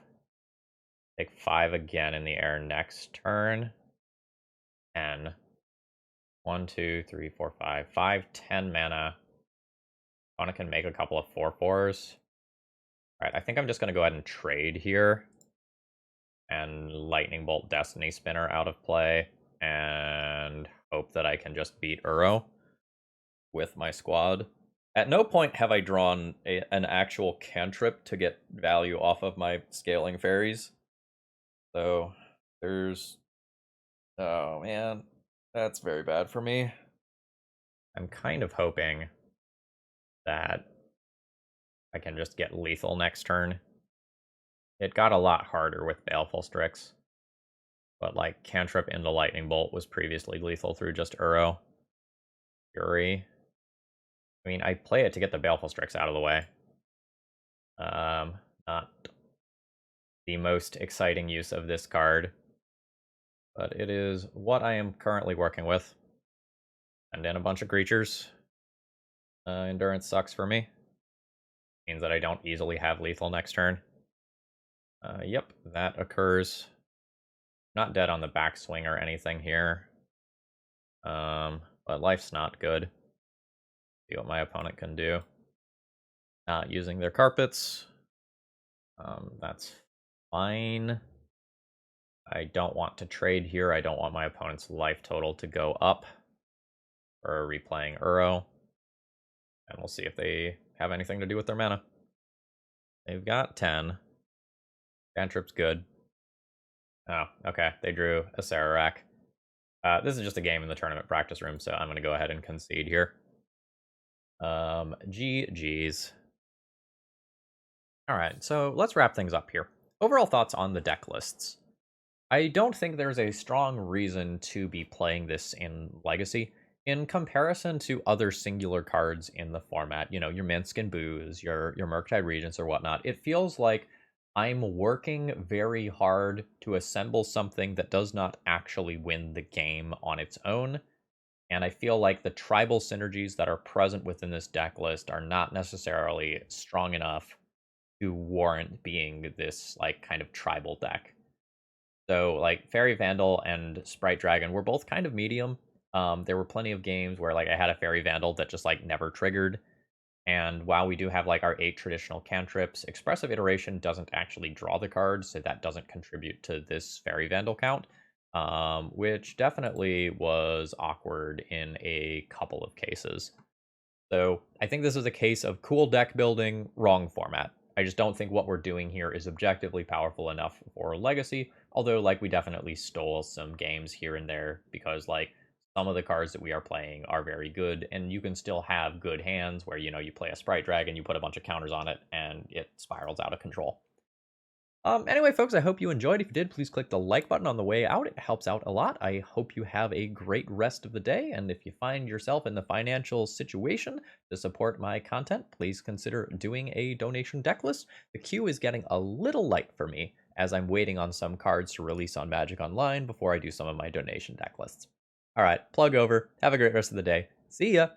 Take 5 again in the air next turn. 10. 1, 2, 3, 4, 5. 5, 10 mana. Opponent can make a couple of 4/4s. Alright, I think I'm just going to go ahead and trade here. And Lightning Bolt Destiny Spinner out of play. And hope that I can just beat Uro with my squad. At no point have I drawn an actual cantrip to get value off of my scaling fairies. So there's... Oh man, that's very bad for me. I'm kind of hoping that I can just get lethal next turn. It got a lot harder with Baleful Strix. But like cantrip into Lightning Bolt was previously lethal through just Uro. Fury. I mean, I play it to get the Baleful Strix out of the way. Not the most exciting use of this card. But it is what I am currently working with. And then a bunch of creatures. Endurance sucks for me. Means that I don't easily have lethal next turn. Yep, that occurs. Not dead on the backswing or anything here. But life's not good. See what my opponent can do. Not using their carpets. That's fine. I don't want to trade here. I don't want my opponent's life total to go up. For replaying Uro. And we'll see if they have anything to do with their mana. They've got 10. Cantrip's good. Oh, okay. They drew a Sararak. This is just a game in the tournament practice room, so I'm going to go ahead and concede here. GG's. Alright, so let's wrap things up here. Overall thoughts on the deck lists. I don't think there's a strong reason to be playing this in Legacy. In comparison to other singular cards in the format, you know, your Minsk and Booze, your Murktide Regents or whatnot, it feels like I'm working very hard to assemble something that does not actually win the game on its own. And I feel like the tribal synergies that are present within this deck list are not necessarily strong enough to warrant being this, like, kind of tribal deck. So, like, Fairy Vandal and Sprite Dragon were both kind of medium. There were plenty of games where, like, I had a Fairy Vandal that just, like, never triggered. And while we do have, like, our 8 traditional cantrips, Expressive Iteration doesn't actually draw the cards, so that doesn't contribute to this Fairy Vandal count, which definitely was awkward in a couple of cases. So I think this is a case of cool deck building, wrong format. I just don't think what we're doing here is objectively powerful enough for Legacy, although, like, we definitely stole some games here and there, because, like, some of the cards that we are playing are very good, and you can still have good hands where, you play a Sprite Dragon, you put a bunch of counters on it, and it spirals out of control. Anyway, folks, I hope you enjoyed. If you did, please click the like button on the way out. It helps out a lot. I hope you have a great rest of the day. And if you find yourself in the financial situation to support my content, please consider doing a donation deck list. The queue is getting a little light for me as I'm waiting on some cards to release on Magic Online before I do some of my donation deck lists. All right, plug over. Have a great rest of the day. See ya.